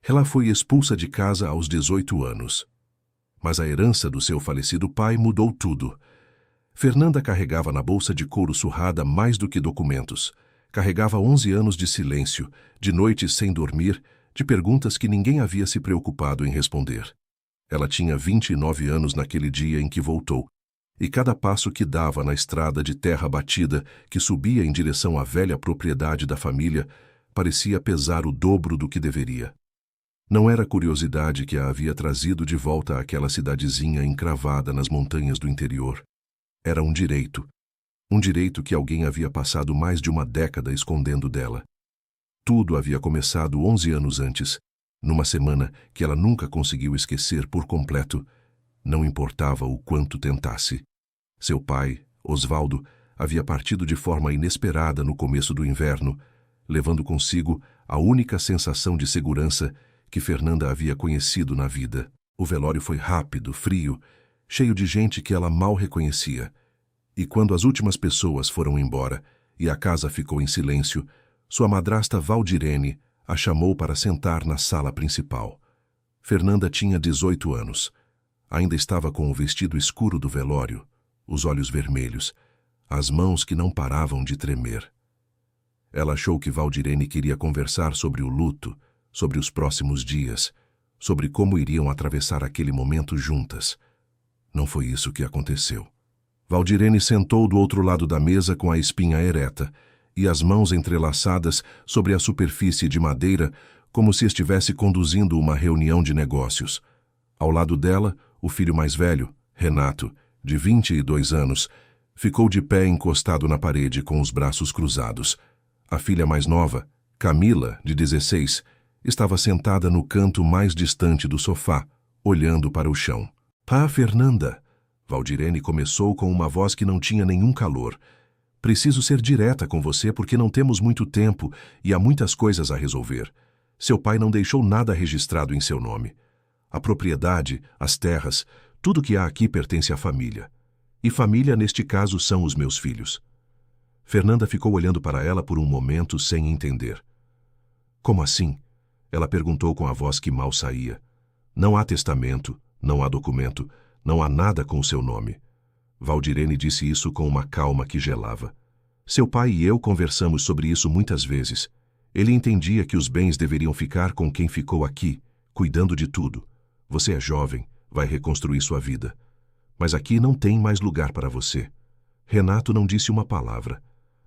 Ela foi expulsa de casa aos 18 anos. Mas a herança do seu falecido pai mudou tudo. Fernanda carregava na bolsa de couro surrada mais do que documentos. Carregava 11 anos de silêncio, de noites sem dormir, de perguntas que ninguém havia se preocupado em responder. Ela tinha 29 anos naquele dia em que voltou, e cada passo que dava na estrada de terra batida que subia em direção à velha propriedade da família parecia pesar o dobro do que deveria. Não era curiosidade que a havia trazido de volta àquela cidadezinha encravada nas montanhas do interior. Era um direito que alguém havia passado mais de uma década escondendo dela. Tudo havia começado 11 anos antes, numa semana que ela nunca conseguiu esquecer por completo, não importava o quanto tentasse. Seu pai, Osvaldo, havia partido de forma inesperada no começo do inverno, levando consigo a única sensação de segurança que Fernanda havia conhecido na vida. O velório foi rápido, frio, cheio de gente que ela mal reconhecia. E quando as últimas pessoas foram embora e a casa ficou em silêncio, sua madrasta Valdirene a chamou para sentar na sala principal. Fernanda tinha 18 anos. Ainda estava com o vestido escuro do velório, os olhos vermelhos, as mãos que não paravam de tremer. Ela achou que Valdirene queria conversar sobre o luto, sobre os próximos dias, sobre como iriam atravessar aquele momento juntas. Não foi isso que aconteceu. Valdirene sentou do outro lado da mesa com a espinha ereta e as mãos entrelaçadas sobre a superfície de madeira, como se estivesse conduzindo uma reunião de negócios. Ao lado dela, o filho mais velho, Renato, de 22 anos, ficou de pé encostado na parede com os braços cruzados. A filha mais nova, Camila, de 16, estava sentada no canto mais distante do sofá, olhando para o chão. "Ah, Fernanda!" Valdirene começou com uma voz que não tinha nenhum calor. "Preciso ser direta com você porque não temos muito tempo e há muitas coisas a resolver. Seu pai não deixou nada registrado em seu nome. A propriedade, as terras, tudo que há aqui pertence à família. E família, neste caso, são os meus filhos." Fernanda ficou olhando para ela por um momento sem entender. "Como assim?" Ela perguntou com a voz que mal saía. "Não há testamento, não há documento, não há nada com o seu nome." Valdirene disse isso com uma calma que gelava. "Seu pai e eu conversamos sobre isso muitas vezes. Ele entendia que os bens deveriam ficar com quem ficou aqui, cuidando de tudo. Você é jovem, vai reconstruir sua vida. Mas aqui não tem mais lugar para você." Renato não disse uma palavra.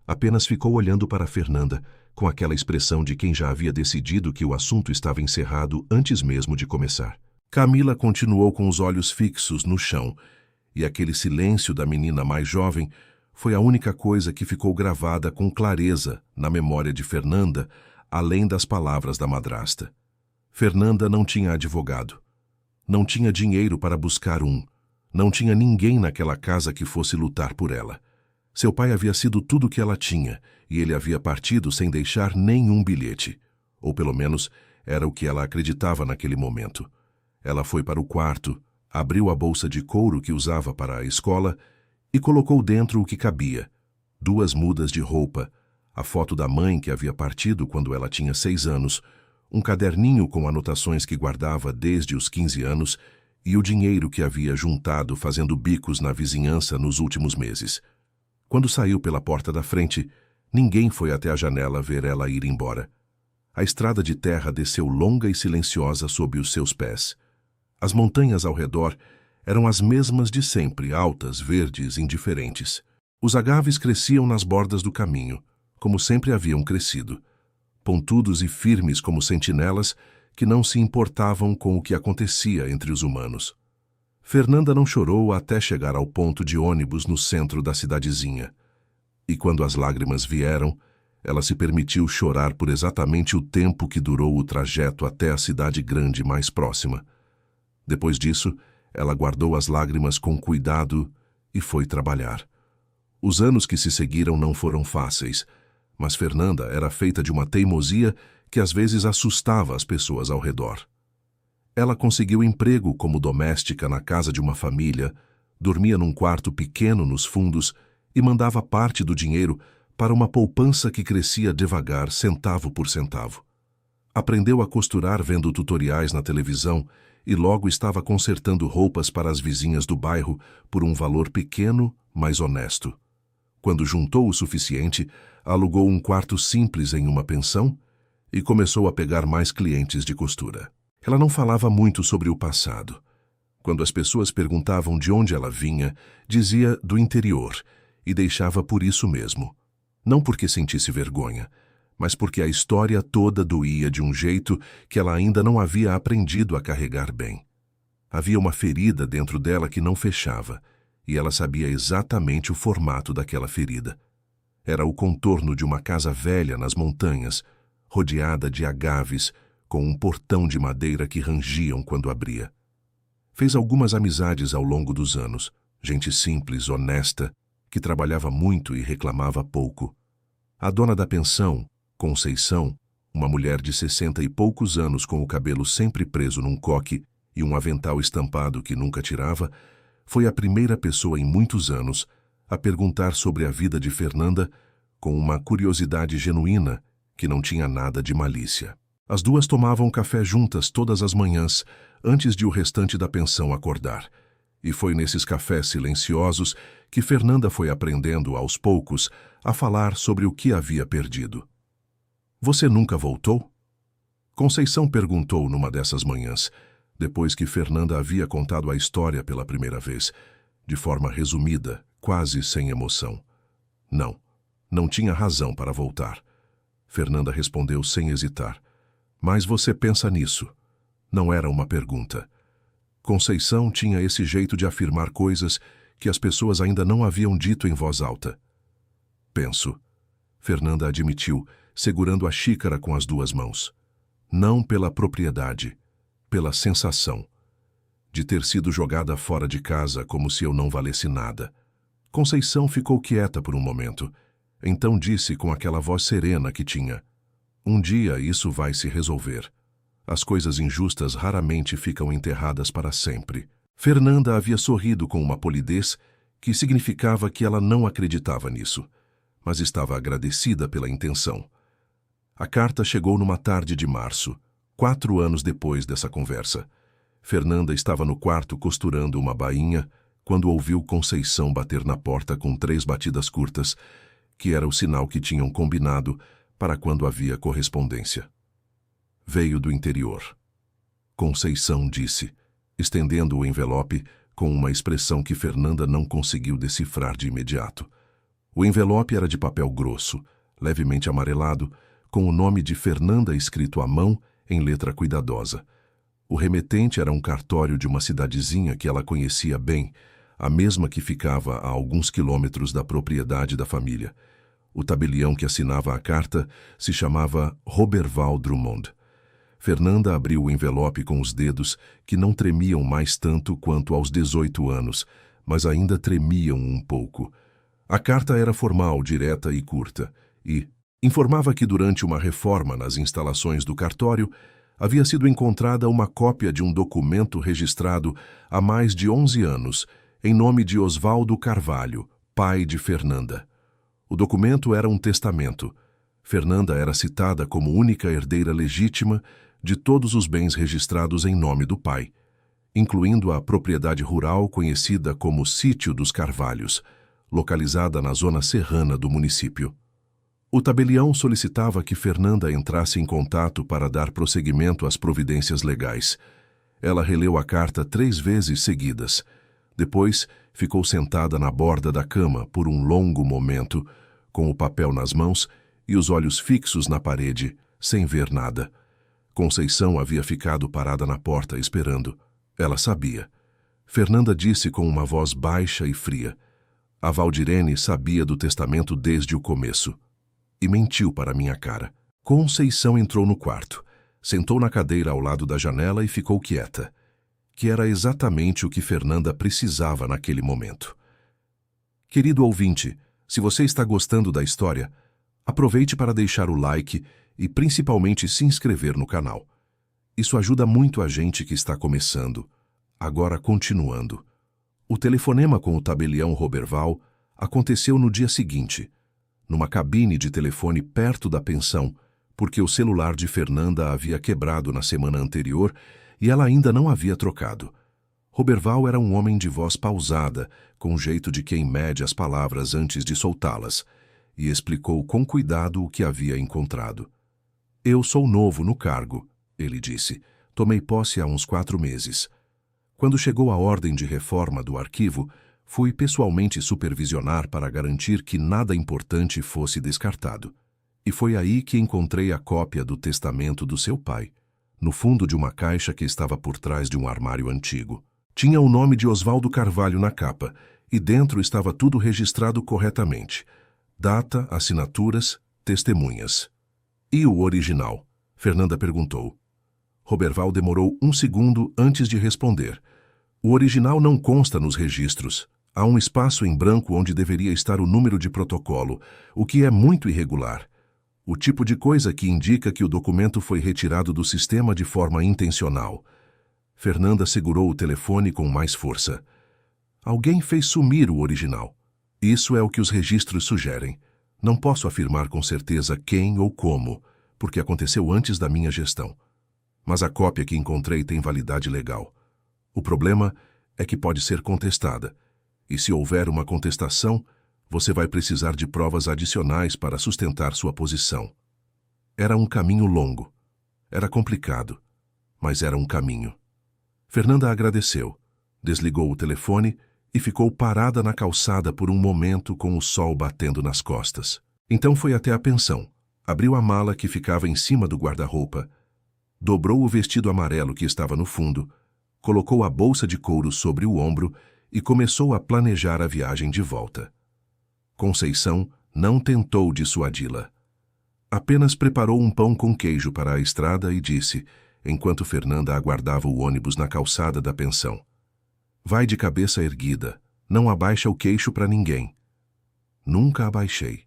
Apenas ficou olhando para Fernanda, com aquela expressão de quem já havia decidido que o assunto estava encerrado antes mesmo de começar. Camila continuou com os olhos fixos no chão, e aquele silêncio da menina mais jovem foi a única coisa que ficou gravada com clareza na memória de Fernanda, além das palavras da madrasta. Fernanda não tinha advogado. Não tinha dinheiro para buscar um. Não tinha ninguém naquela casa que fosse lutar por ela. Seu pai havia sido tudo o que ela tinha, e ele havia partido sem deixar nenhum bilhete. Ou pelo menos, era o que ela acreditava naquele momento. Ela foi para o quarto, abriu a bolsa de couro que usava para a escola e colocou dentro o que cabia: 2 mudas de roupa, a foto da mãe que havia partido quando ela tinha 6 anos, um caderninho com anotações que guardava desde os 15 anos e o dinheiro que havia juntado fazendo bicos na vizinhança nos últimos meses. Quando saiu pela porta da frente, ninguém foi até a janela ver ela ir embora. A estrada de terra desceu longa e silenciosa sob os seus pés. As montanhas ao redor eram as mesmas de sempre, altas, verdes, indiferentes. Os agaves cresciam nas bordas do caminho, como sempre haviam crescido, pontudos e firmes como sentinelas que não se importavam com o que acontecia entre os humanos. Fernanda não chorou até chegar ao ponto de ônibus no centro da cidadezinha. E quando as lágrimas vieram, ela se permitiu chorar por exatamente o tempo que durou o trajeto até a cidade grande mais próxima. Depois disso, ela guardou as lágrimas com cuidado e foi trabalhar. Os anos que se seguiram não foram fáceis, mas Fernanda era feita de uma teimosia que às vezes assustava as pessoas ao redor. Ela conseguiu emprego como doméstica na casa de uma família, dormia num quarto pequeno nos fundos e mandava parte do dinheiro para uma poupança que crescia devagar, centavo por centavo. Aprendeu a costurar vendo tutoriais na televisão e logo estava consertando roupas para as vizinhas do bairro por um valor pequeno, mas honesto. Quando juntou o suficiente, alugou um quarto simples em uma pensão e começou a pegar mais clientes de costura. Ela não falava muito sobre o passado. Quando as pessoas perguntavam de onde ela vinha, dizia do interior e deixava por isso mesmo. Não porque sentisse vergonha, mas porque a história toda doía de um jeito que ela ainda não havia aprendido a carregar bem. Havia uma ferida dentro dela que não fechava, e ela sabia exatamente o formato daquela ferida. Era o contorno de uma casa velha nas montanhas, rodeada de agaves, com um portão de madeira que rangiam quando abria. Fez algumas amizades ao longo dos anos, gente simples, honesta, que trabalhava muito e reclamava pouco. A dona da pensão, Conceição, uma mulher de 60 e poucos anos com o cabelo sempre preso num coque e um avental estampado que nunca tirava, foi a primeira pessoa em muitos anos a perguntar sobre a vida de Fernanda com uma curiosidade genuína que não tinha nada de malícia. As duas tomavam café juntas todas as manhãs antes de o restante da pensão acordar. E foi nesses cafés silenciosos que Fernanda foi aprendendo aos poucos a falar sobre o que havia perdido. Você nunca voltou? Conceição perguntou numa dessas manhãs, depois que Fernanda havia contado a história pela primeira vez, de forma resumida, quase sem emoção. Não, não tinha razão para voltar. Fernanda respondeu sem hesitar. Mas você pensa nisso? Não era uma pergunta. Conceição tinha esse jeito de afirmar coisas que as pessoas ainda não haviam dito em voz alta. Penso, Fernanda admitiu, segurando a xícara com as duas mãos. Não pela propriedade, pela sensação de ter sido jogada fora de casa como se eu não valesse nada. Conceição ficou quieta por um momento. Então disse com aquela voz serena que tinha: um dia isso vai se resolver. As coisas injustas raramente ficam enterradas para sempre. Fernanda havia sorrido com uma polidez que significava que ela não acreditava nisso, mas estava agradecida pela intenção. A carta chegou numa tarde de março, 4 anos depois dessa conversa. Fernanda estava no quarto costurando uma bainha quando ouviu Conceição bater na porta com 3 batidas curtas, que era o sinal que tinham combinado para quando havia correspondência. Veio do interior. Conceição disse, estendendo o envelope com uma expressão que Fernanda não conseguiu decifrar de imediato. O envelope era de papel grosso, levemente amarelado, com o nome de Fernanda escrito à mão em letra cuidadosa. O remetente era um cartório de uma cidadezinha que ela conhecia bem, a mesma que ficava a alguns quilômetros da propriedade da família. O tabelião que assinava a carta se chamava Roberval Drummond. Fernanda abriu o envelope com os dedos, que não tremiam mais tanto quanto aos 18 anos, mas ainda tremiam um pouco. A carta era formal, direta e curta, e informava que durante uma reforma nas instalações do cartório, havia sido encontrada uma cópia de um documento registrado há mais de 11 anos, em nome de Osvaldo Carvalho, pai de Fernanda. O documento era um testamento. Fernanda era citada como única herdeira legítima de todos os bens registrados em nome do pai, incluindo a propriedade rural conhecida como Sítio dos Carvalhos, localizada na zona serrana do município. O tabelião solicitava que Fernanda entrasse em contato para dar prosseguimento às providências legais. Ela releu a carta 3 vezes seguidas. Depois, ficou sentada na borda da cama por um longo momento, com o papel nas mãos e os olhos fixos na parede, sem ver nada. Conceição havia ficado parada na porta esperando. Ela sabia. Fernanda disse com uma voz baixa e fria. A Valdirene sabia do testamento desde o começo. E mentiu para minha cara. Conceição entrou no quarto, sentou na cadeira ao lado da janela e ficou quieta, que era exatamente o que Fernanda precisava naquele momento. Querido ouvinte, se você está gostando da história, aproveite para deixar o like e principalmente se inscrever no canal. Isso ajuda muito a gente que está começando. Agora continuando. O telefonema com o tabelião Roberval aconteceu no dia seguinte, numa cabine de telefone perto da pensão, porque o celular de Fernanda havia quebrado na semana anterior e ela ainda não havia trocado. Roberval era um homem de voz pausada, com jeito de quem mede as palavras antes de soltá-las, e explicou com cuidado o que havia encontrado. Eu sou novo no cargo, ele disse. Tomei posse há uns 4 meses. Quando chegou a ordem de reforma do arquivo, fui pessoalmente supervisionar para garantir que nada importante fosse descartado. E foi aí que encontrei a cópia do testamento do seu pai, no fundo de uma caixa que estava por trás de um armário antigo. Tinha o nome de Osvaldo Carvalho na capa, e dentro estava tudo registrado corretamente. Data, assinaturas, testemunhas. E o original? Fernanda perguntou. Roberval demorou 1 segundo antes de responder. O original não consta nos registros. Há um espaço em branco onde deveria estar o número de protocolo, o que é muito irregular. O tipo de coisa que indica que o documento foi retirado do sistema de forma intencional. Fernanda segurou o telefone com mais força. Alguém fez sumir o original. Isso é o que os registros sugerem. Não posso afirmar com certeza quem ou como, porque aconteceu antes da minha gestão. Mas a cópia que encontrei tem validade legal. O problema é que pode ser contestada. E se houver uma contestação, você vai precisar de provas adicionais para sustentar sua posição. Era um caminho longo. Era complicado, mas era um caminho. Fernanda agradeceu, desligou o telefone e ficou parada na calçada por um momento com o sol batendo nas costas. Então foi até a pensão, abriu a mala que ficava em cima do guarda-roupa, dobrou o vestido amarelo que estava no fundo, colocou a bolsa de couro sobre o ombro e começou a planejar a viagem de volta. Conceição não tentou dissuadi-la. Apenas preparou um pão com queijo para a estrada e disse, enquanto Fernanda aguardava o ônibus na calçada da pensão: vai de cabeça erguida, não abaixa o queixo para ninguém. Nunca abaixei.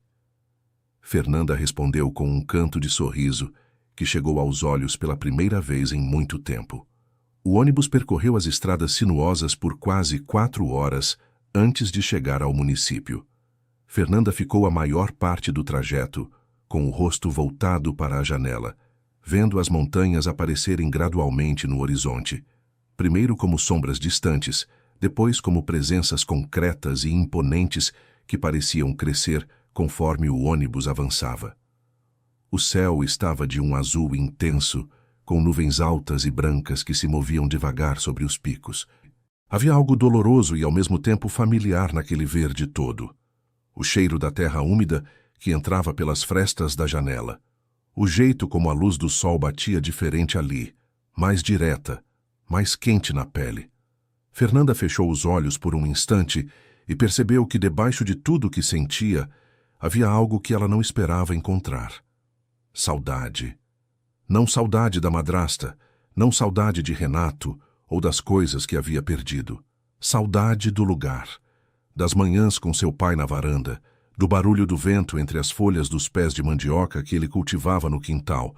Fernanda respondeu com um canto de sorriso que chegou aos olhos pela primeira vez em muito tempo. O ônibus percorreu as estradas sinuosas por quase 4 horas antes de chegar ao município. Fernanda ficou a maior parte do trajeto, com o rosto voltado para a janela, vendo as montanhas aparecerem gradualmente no horizonte, primeiro como sombras distantes, depois como presenças concretas e imponentes que pareciam crescer conforme o ônibus avançava. O céu estava de um azul intenso, com nuvens altas e brancas que se moviam devagar sobre os picos. Havia algo doloroso e ao mesmo tempo familiar naquele verde todo. O cheiro da terra úmida que entrava pelas frestas da janela. O jeito como a luz do sol batia diferente ali, mais direta, mais quente na pele. Fernanda fechou os olhos por um instante e percebeu que debaixo de tudo o que sentia, havia algo que ela não esperava encontrar. Saudade. Não saudade da madrasta, não saudade de Renato ou das coisas que havia perdido. Saudade do lugar, das manhãs com seu pai na varanda, do barulho do vento entre as folhas dos pés de mandioca que ele cultivava no quintal,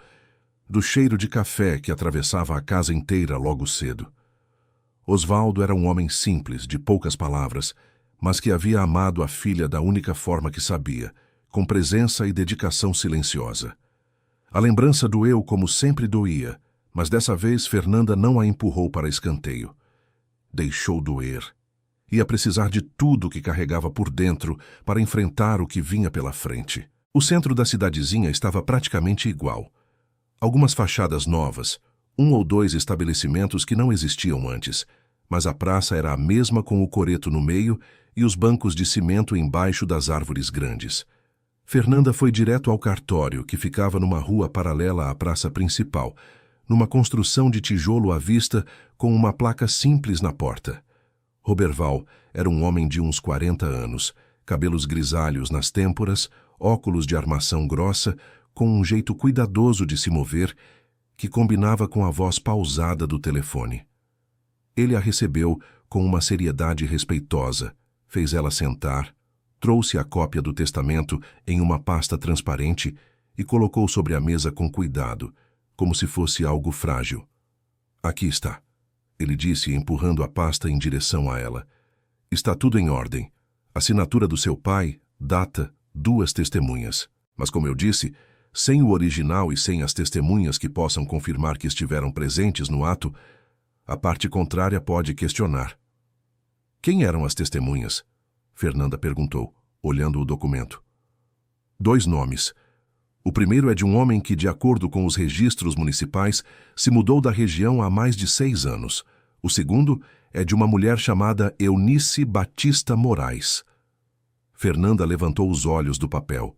do cheiro de café que atravessava a casa inteira logo cedo. Osvaldo era um homem simples, de poucas palavras, mas que havia amado a filha da única forma que sabia, com presença e dedicação silenciosa. A lembrança doeu como sempre doía, mas dessa vez Fernanda não a empurrou para escanteio. Deixou doer. Ia precisar de tudo que carregava por dentro para enfrentar o que vinha pela frente. O centro da cidadezinha estava praticamente igual. Algumas fachadas novas, 1 ou 2 estabelecimentos que não existiam antes, mas a praça era a mesma com o coreto no meio e os bancos de cimento embaixo das árvores grandes. Fernanda foi direto ao cartório, que ficava numa rua paralela à praça principal, numa construção de tijolo à vista com uma placa simples na porta. Roberval era um homem de uns 40 anos, cabelos grisalhos nas têmporas, óculos de armação grossa, com um jeito cuidadoso de se mover, que combinava com a voz pausada do telefone. Ele a recebeu com uma seriedade respeitosa, fez ela sentar, trouxe a cópia do testamento em uma pasta transparente e colocou sobre a mesa com cuidado, como se fosse algo frágil. Aqui está, ele disse, empurrando a pasta em direção a ela. Está tudo em ordem. Assinatura do seu pai, data, 2 testemunhas. Mas como eu disse, sem o original e sem as testemunhas que possam confirmar que estiveram presentes no ato, a parte contrária pode questionar. Quem eram as testemunhas? Fernanda perguntou, olhando o documento. 2 nomes. O primeiro é de um homem que, de acordo com os registros municipais, se mudou da região há mais de 6 anos. O segundo é de uma mulher chamada Eunice Batista Moraes. Fernanda levantou os olhos do papel.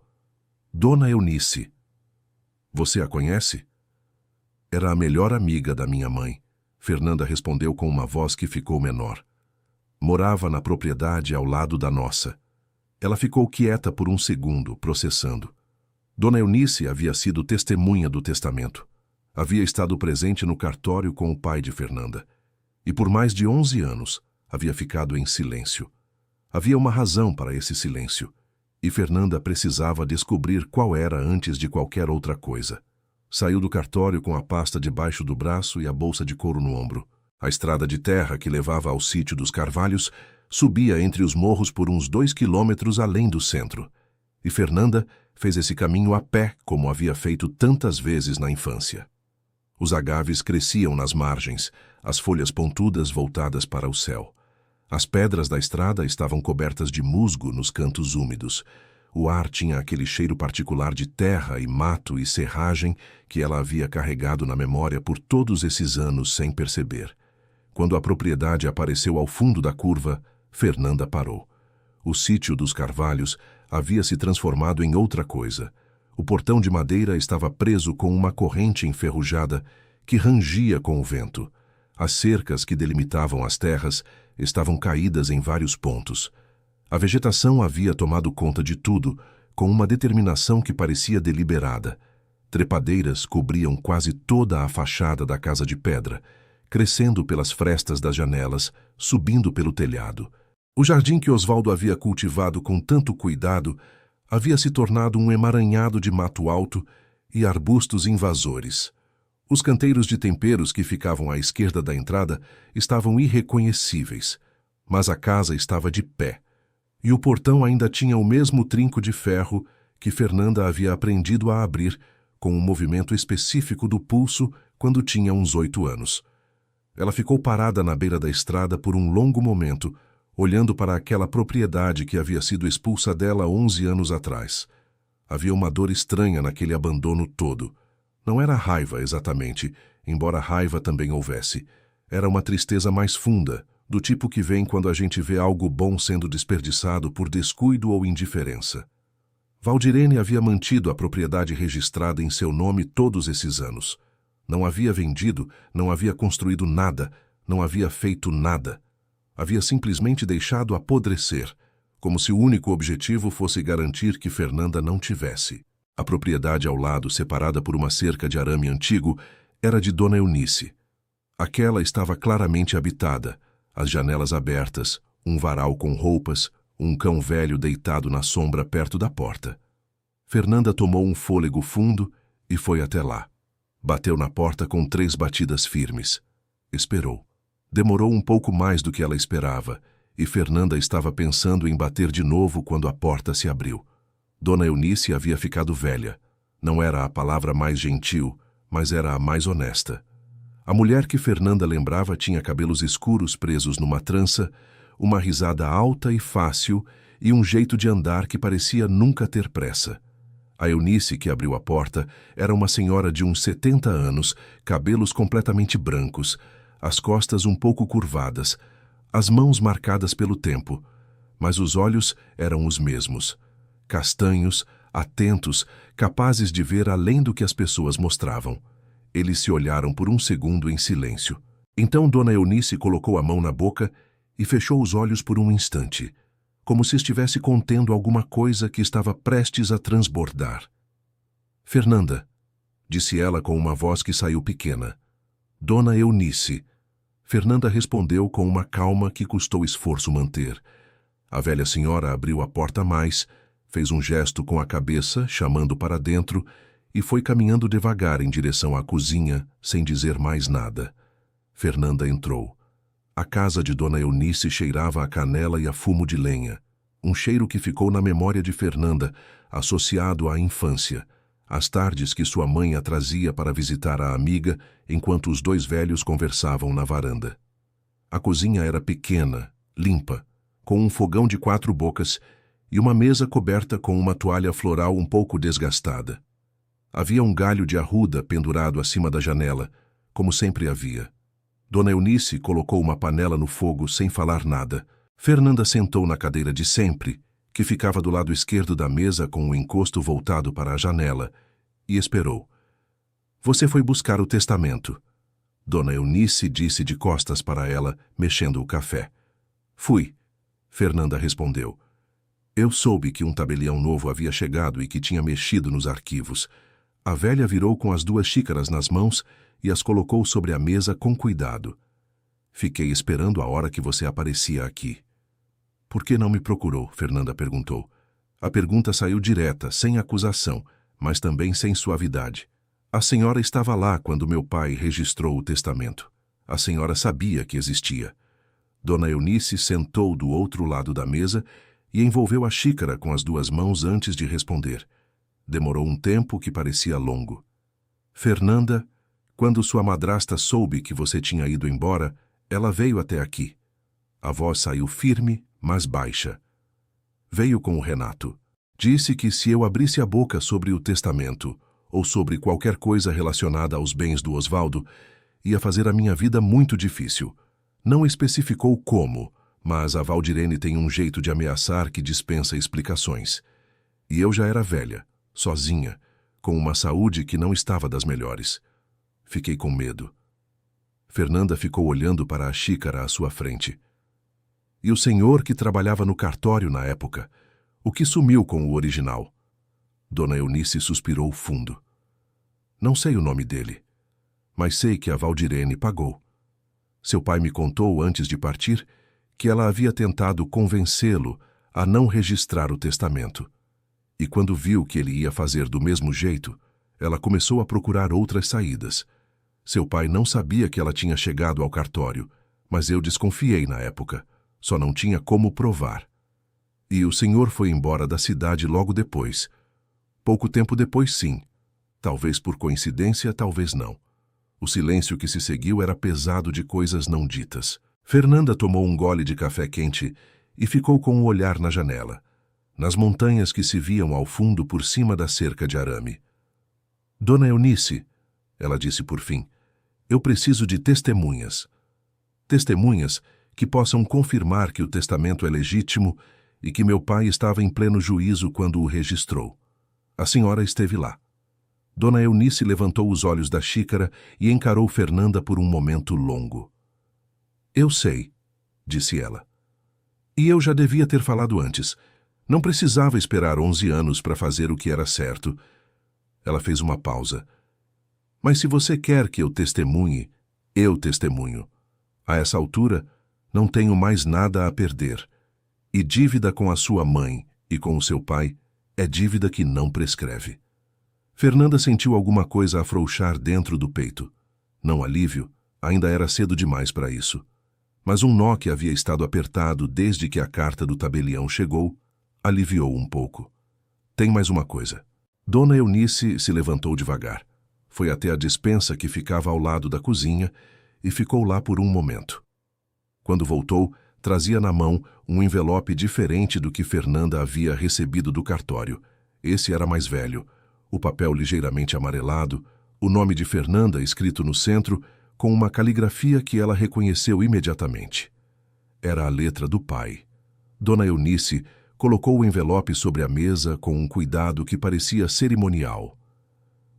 Dona Eunice. Você a conhece? Era a melhor amiga da minha mãe. Fernanda respondeu com uma voz que ficou menor. Morava na propriedade ao lado da nossa. Ela ficou quieta por um segundo, processando. Dona Eunice havia sido testemunha do testamento. Havia estado presente no cartório com o pai de Fernanda. E por mais de 11 anos havia ficado em silêncio. Havia uma razão para esse silêncio. E Fernanda precisava descobrir qual era antes de qualquer outra coisa. Saiu do cartório com a pasta debaixo do braço e a bolsa de couro no ombro. A estrada de terra que levava ao sítio dos Carvalhos subia entre os morros por uns 2 quilômetros além do centro. E Fernanda fez esse caminho a pé, como havia feito tantas vezes na infância. Os agaves cresciam nas margens, as folhas pontudas voltadas para o céu. As pedras da estrada estavam cobertas de musgo nos cantos úmidos. O ar tinha aquele cheiro particular de terra e mato e serragem que ela havia carregado na memória por todos esses anos sem perceber. Quando a propriedade apareceu ao fundo da curva, Fernanda parou. O sítio dos Carvalhos havia se transformado em outra coisa. O portão de madeira estava preso com uma corrente enferrujada que rangia com o vento. As cercas que delimitavam as terras estavam caídas em vários pontos. A vegetação havia tomado conta de tudo, com uma determinação que parecia deliberada. Trepadeiras cobriam quase toda a fachada da casa de pedra, crescendo pelas frestas das janelas, subindo pelo telhado. O jardim que Osvaldo havia cultivado com tanto cuidado havia se tornado um emaranhado de mato alto e arbustos invasores. Os canteiros de temperos que ficavam à esquerda da entrada estavam irreconhecíveis, mas a casa estava de pé, e o portão ainda tinha o mesmo trinco de ferro que Fernanda havia aprendido a abrir com um movimento específico do pulso quando tinha uns 8 anos. Ela ficou parada na beira da estrada por um longo momento, olhando para aquela propriedade que havia sido expulsa dela 11 anos atrás. Havia uma dor estranha naquele abandono todo. Não era raiva exatamente, embora raiva também houvesse. Era uma tristeza mais funda, do tipo que vem quando a gente vê algo bom sendo desperdiçado por descuido ou indiferença. Valdirene havia mantido a propriedade registrada em seu nome todos esses anos. Não havia vendido, não havia construído nada, não havia feito nada. Havia simplesmente deixado apodrecer, como se o único objetivo fosse garantir que Fernanda não tivesse. A propriedade ao lado, separada por uma cerca de arame antigo, era de Dona Eunice. Aquela estava claramente habitada, as janelas abertas, um varal com roupas, um cão velho deitado na sombra perto da porta. Fernanda tomou um fôlego fundo e foi até lá. Bateu na porta com 3 batidas firmes. Esperou. Demorou um pouco mais do que ela esperava, e Fernanda estava pensando em bater de novo quando a porta se abriu. Dona Eunice havia ficado velha. Não era a palavra mais gentil, mas era a mais honesta. A mulher que Fernanda lembrava tinha cabelos escuros presos numa trança, uma risada alta e fácil e um jeito de andar que parecia nunca ter pressa. A Eunice, que abriu a porta, era uma senhora de uns 70 anos, cabelos completamente brancos, as costas um pouco curvadas, as mãos marcadas pelo tempo, mas os olhos eram os mesmos, castanhos, atentos, capazes de ver além do que as pessoas mostravam. Eles se olharam por um segundo em silêncio. Então Dona Eunice colocou a mão na boca e fechou os olhos por um instante, como se estivesse contendo alguma coisa que estava prestes a transbordar. Fernanda, disse ela com uma voz que saiu pequena. Dona Eunice. Fernanda respondeu com uma calma que custou esforço manter. A velha senhora abriu a porta mais, fez um gesto com a cabeça, chamando para dentro, e foi caminhando devagar em direção à cozinha, sem dizer mais nada. Fernanda entrou. A casa de Dona Eunice cheirava a canela e a fumo de lenha, um cheiro que ficou na memória de Fernanda, associado à infância, as tardes que sua mãe a trazia para visitar a amiga enquanto os dois velhos conversavam na varanda. A cozinha era pequena, limpa, com um fogão de 4 bocas e uma mesa coberta com uma toalha floral um pouco desgastada. Havia um galho de arruda pendurado acima da janela, como sempre havia. Dona Eunice colocou uma panela no fogo sem falar nada. Fernanda sentou na cadeira de sempre, que ficava do lado esquerdo da mesa com o encosto voltado para a janela, e esperou. Você foi buscar o testamento. Dona Eunice disse de costas para ela, mexendo o café. Fui, Fernanda respondeu. Eu soube que um tabelião novo havia chegado e que tinha mexido nos arquivos. A velha virou com as 2 xícaras nas mãos e as colocou sobre a mesa com cuidado. Fiquei esperando a hora que você aparecia aqui. Por que não me procurou? Fernanda perguntou. A pergunta saiu direta, sem acusação, mas também sem suavidade. A senhora estava lá quando meu pai registrou o testamento. A senhora sabia que existia. Dona Eunice sentou do outro lado da mesa e envolveu a xícara com as 2 mãos antes de responder. Demorou um tempo que parecia longo. Fernanda, quando sua madrasta soube que você tinha ido embora, ela veio até aqui. A voz saiu firme, mas baixa. Veio com o Renato. Disse que se eu abrisse a boca sobre o testamento, ou sobre qualquer coisa relacionada aos bens do Osvaldo, ia fazer a minha vida muito difícil. Não especificou como, mas a Valdirene tem um jeito de ameaçar que dispensa explicações. E eu já era velha, sozinha, com uma saúde que não estava das melhores. Fiquei com medo. Fernanda ficou olhando para a xícara à sua frente. E o senhor que trabalhava no cartório na época, o que sumiu com o original? Dona Eunice suspirou fundo. Não sei o nome dele, mas sei que a Valdirene pagou. Seu pai me contou antes de partir que ela havia tentado convencê-lo a não registrar o testamento. E quando viu que ele ia fazer do mesmo jeito, ela começou a procurar outras saídas. Seu pai não sabia que ela tinha chegado ao cartório, mas eu desconfiei na época. Só não tinha como provar. E o senhor foi embora da cidade logo depois. Pouco tempo depois, sim. Talvez por coincidência, talvez não. O silêncio que se seguiu era pesado de coisas não ditas. Fernanda tomou um gole de café quente e ficou com o olhar na janela, nas montanhas que se viam ao fundo por cima da cerca de arame. Dona Eunice, ela disse por fim, eu preciso de testemunhas. Testemunhas que possam confirmar que o testamento é legítimo e que meu pai estava em pleno juízo quando o registrou. A senhora esteve lá. Dona Eunice levantou os olhos da xícara e encarou Fernanda por um momento longo. Eu sei, disse ela. E eu já devia ter falado antes. Não precisava esperar 11 anos para fazer o que era certo. Ela fez uma pausa. Mas se você quer que eu testemunhe, eu testemunho. A essa altura, não tenho mais nada a perder. E dívida com a sua mãe e com o seu pai é dívida que não prescreve. Fernanda sentiu alguma coisa afrouxar dentro do peito. Não alívio, ainda era cedo demais para isso. Mas um nó que havia estado apertado desde que a carta do tabelião chegou, aliviou um pouco. Tem mais uma coisa. Dona Eunice se levantou devagar. Foi até a despensa que ficava ao lado da cozinha e ficou lá por um momento. Quando voltou, trazia na mão um envelope diferente do que Fernanda havia recebido do cartório. Esse era mais velho, o papel ligeiramente amarelado, o nome de Fernanda escrito no centro, com uma caligrafia que ela reconheceu imediatamente. Era a letra do pai. Dona Eunice colocou o envelope sobre a mesa com um cuidado que parecia cerimonial.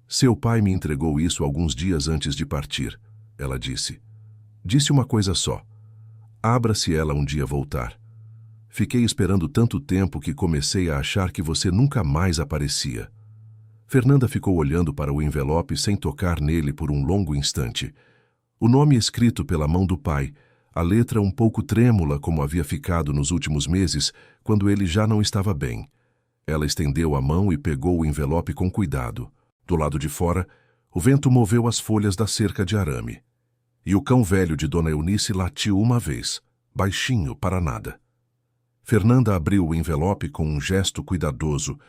Seu pai me entregou isso alguns dias antes de partir, ela disse. Disse uma coisa só. Abra se ela um dia voltar. Fiquei esperando tanto tempo que comecei a achar que você nunca mais aparecia. Fernanda ficou olhando para o envelope sem tocar nele por um longo instante. O nome escrito pela mão do pai, a letra um pouco trêmula como havia ficado nos últimos meses, quando ele já não estava bem. Ela estendeu a mão e pegou o envelope com cuidado. Do lado de fora, o vento moveu as folhas da cerca de arame. E o cão velho de Dona Eunice latiu uma vez, baixinho para nada. Fernanda abriu o envelope com um gesto cuidadoso,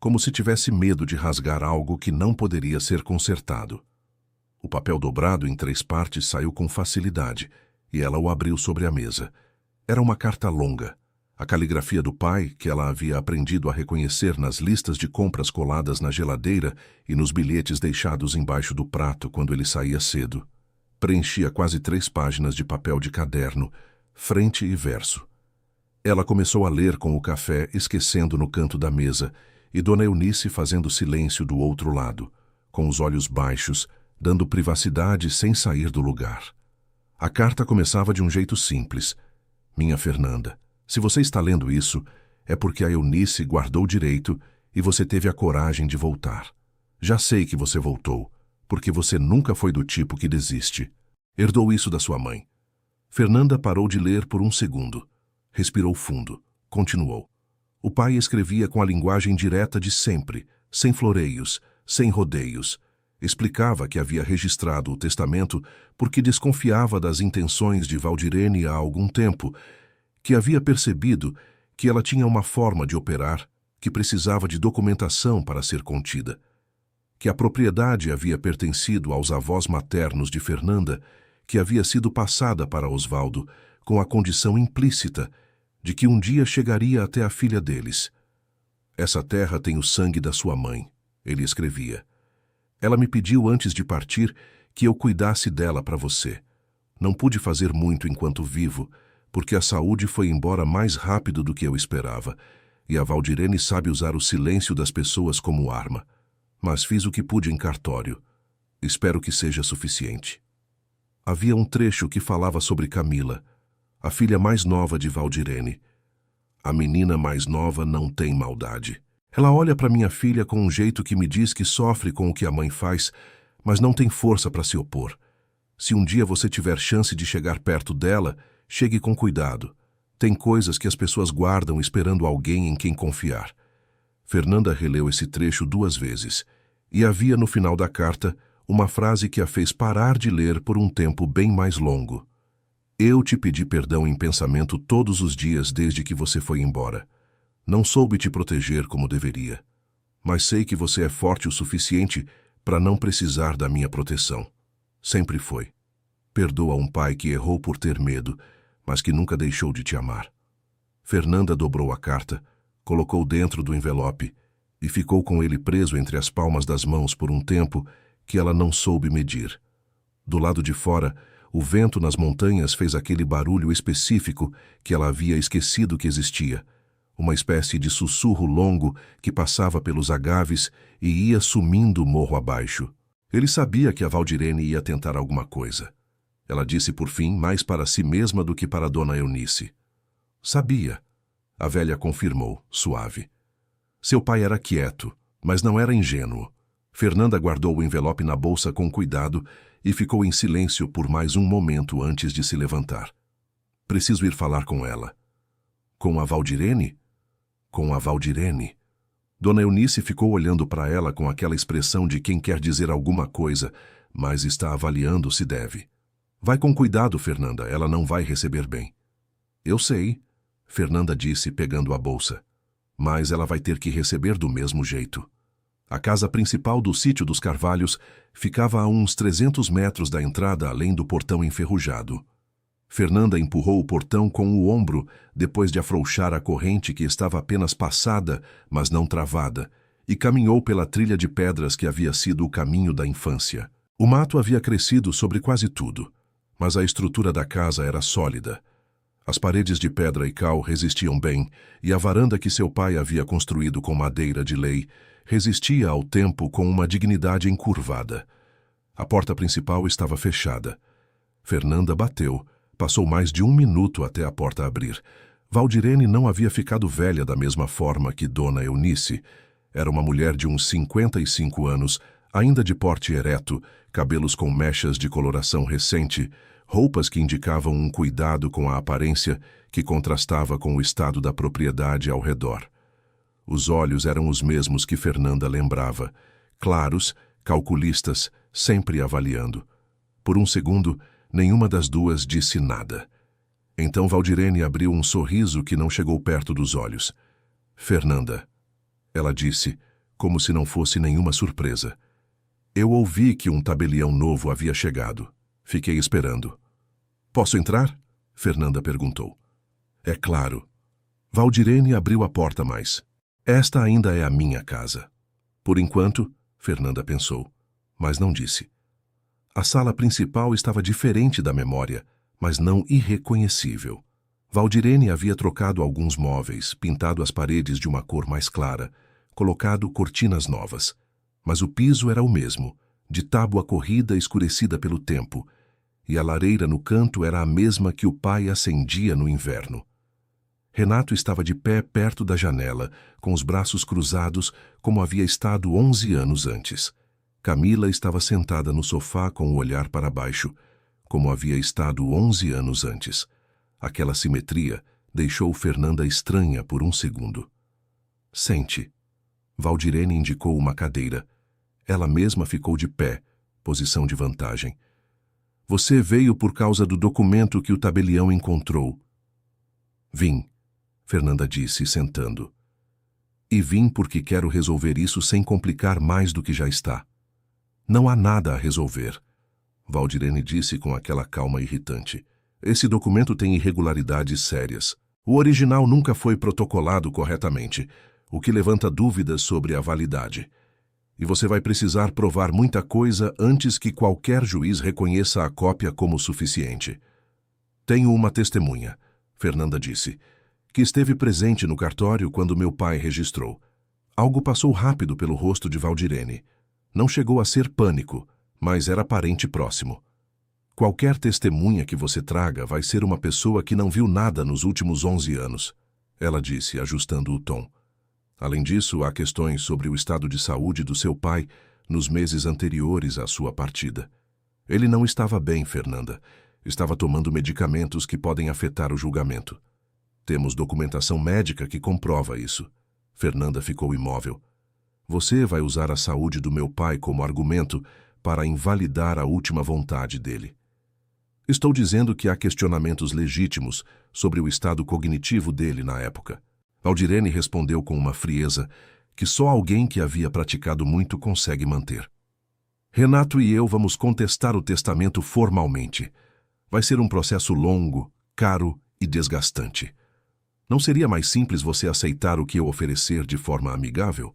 como se tivesse medo de rasgar algo que não poderia ser consertado. O papel dobrado em 3 partes saiu com facilidade, e ela o abriu sobre a mesa. Era uma carta longa. A caligrafia do pai, que ela havia aprendido a reconhecer nas listas de compras coladas na geladeira e nos bilhetes deixados embaixo do prato quando ele saía cedo, preenchia quase 3 páginas de papel de caderno, frente e verso. Ela começou a ler com o café esquecendo no canto da mesa, e Dona Eunice fazendo silêncio do outro lado, com os olhos baixos, dando privacidade sem sair do lugar. A carta começava de um jeito simples. Minha Fernanda, se você está lendo isso, é porque a Eunice guardou direito e você teve a coragem de voltar. Já sei que você voltou, porque você nunca foi do tipo que desiste. Herdou isso da sua mãe. Fernanda parou de ler por um segundo. Respirou fundo. Continuou. O pai escrevia com a linguagem direta de sempre, sem floreios, sem rodeios. Explicava que havia registrado o testamento porque desconfiava das intenções de Valdirene há algum tempo, que havia percebido que ela tinha uma forma de operar que precisava de documentação para ser contida, que a propriedade havia pertencido aos avós maternos de Fernanda, que havia sido passada para Osvaldo com a condição implícita de que um dia chegaria até a filha deles. Essa terra tem o sangue da sua mãe, ele escrevia. Ela me pediu antes de partir que eu cuidasse dela para você. Não pude fazer muito enquanto vivo, porque a saúde foi embora mais rápido do que eu esperava, e a Valdirene sabe usar o silêncio das pessoas como arma. Mas fiz o que pude em cartório. Espero que seja suficiente. Havia um trecho que falava sobre Camila, a filha mais nova de Valdirene. A menina mais nova não tem maldade. Ela olha para minha filha com um jeito que me diz que sofre com o que a mãe faz, mas não tem força para se opor. Se um dia você tiver chance de chegar perto dela, chegue com cuidado. Tem coisas que as pessoas guardam esperando alguém em quem confiar. Fernanda releu esse trecho 2 vezes, e havia no final da carta uma frase que a fez parar de ler por um tempo bem mais longo. Eu te pedi perdão em pensamento todos os dias desde que você foi embora. Não soube te proteger como deveria, mas sei que você é forte o suficiente para não precisar da minha proteção. Sempre foi. Perdoa um pai que errou por ter medo, mas que nunca deixou de te amar. Fernanda dobrou a carta, colocou dentro do envelope e ficou com ele preso entre as palmas das mãos por um tempo que ela não soube medir. Do lado de fora, o vento nas montanhas fez aquele barulho específico que ela havia esquecido que existia, uma espécie de sussurro longo que passava pelos agaves e ia sumindo morro abaixo. Ele sabia que a Valdirene ia tentar alguma coisa. Ela disse por fim mais para si mesma do que para Dona Eunice. Sabia. A velha confirmou, suave. Seu pai era quieto, mas não era ingênuo. Fernanda guardou o envelope na bolsa com cuidado e ficou em silêncio por mais um momento antes de se levantar. Preciso ir falar com ela. Com a Valdirene? Com a Valdirene. Dona Eunice ficou olhando para ela com aquela expressão de quem quer dizer alguma coisa, mas está avaliando se deve. Vai com cuidado, Fernanda, ela não vai receber bem. Eu sei, Fernanda disse, pegando a bolsa. Mas ela vai ter que receber do mesmo jeito. A casa principal do sítio dos Carvalhos ficava a uns 300 metros da entrada além do portão enferrujado. Fernanda empurrou o portão com o ombro depois de afrouxar a corrente que estava apenas passada, mas não travada, e caminhou pela trilha de pedras que havia sido o caminho da infância. O mato havia crescido sobre quase tudo, mas a estrutura da casa era sólida. As paredes de pedra e cal resistiam bem, e a varanda que seu pai havia construído com madeira de lei resistia ao tempo com uma dignidade encurvada. A porta principal estava fechada. Fernanda bateu. Passou mais de 1 minuto até a porta abrir. Valdirene não havia ficado velha da mesma forma que Dona Eunice. Era uma mulher de uns 55 anos, ainda de porte ereto, cabelos com mechas de coloração recente, roupas que indicavam um cuidado com a aparência que contrastava com o estado da propriedade ao redor. Os olhos eram os mesmos que Fernanda lembrava, claros, calculistas, sempre avaliando. Por um segundo, nenhuma das duas disse nada. Então Valdirene abriu um sorriso que não chegou perto dos olhos. Fernanda, ela disse, como se não fosse nenhuma surpresa. Eu ouvi que um tabelião novo havia chegado. Fiquei esperando. Posso entrar? Fernanda perguntou. É claro. Valdirene abriu a porta mais. Esta ainda é a minha casa. Por enquanto, Fernanda pensou, mas não disse. A sala principal estava diferente da memória, mas não irreconhecível. Valdirene havia trocado alguns móveis, pintado as paredes de uma cor mais clara, colocado cortinas novas. Mas o piso era o mesmo, de tábua corrida escurecida pelo tempo, e a lareira no canto era a mesma que o pai acendia no inverno. Renato estava de pé perto da janela, com os braços cruzados, como havia estado 11 anos antes. Camila estava sentada no sofá com o olhar para baixo, como havia estado 11 anos antes. Aquela simetria deixou Fernanda estranha por um segundo. Sente. Valdirene indicou uma cadeira. Ela mesma ficou de pé, posição de vantagem. Você veio por causa do documento que o tabelião encontrou. Vim, Fernanda disse, sentando. E vim porque quero resolver isso sem complicar mais do que já está. Não há nada a resolver, Valdirene disse com aquela calma irritante. Esse documento tem irregularidades sérias. O original nunca foi protocolado corretamente, o que levanta dúvidas sobre a validade. E você vai precisar provar muita coisa antes que qualquer juiz reconheça a cópia como suficiente. Tenho uma testemunha, Fernanda disse, que esteve presente no cartório quando meu pai registrou. Algo passou rápido pelo rosto de Valdirene. Não chegou a ser pânico, mas era parente próximo. Qualquer testemunha que você traga vai ser uma pessoa que não viu nada nos últimos 11 anos, ela disse, ajustando o tom. Além disso, há questões sobre o estado de saúde do seu pai nos meses anteriores à sua partida. Ele não estava bem, Fernanda. Estava tomando medicamentos que podem afetar o julgamento. Temos documentação médica que comprova isso. Fernanda ficou imóvel. Você vai usar a saúde do meu pai como argumento para invalidar a última vontade dele. Estou dizendo que há questionamentos legítimos sobre o estado cognitivo dele na época. Valdirene respondeu com uma frieza que só alguém que havia praticado muito consegue manter. Renato e eu vamos contestar o testamento formalmente. Vai ser um processo longo, caro e desgastante. Não seria mais simples você aceitar o que eu oferecer de forma amigável?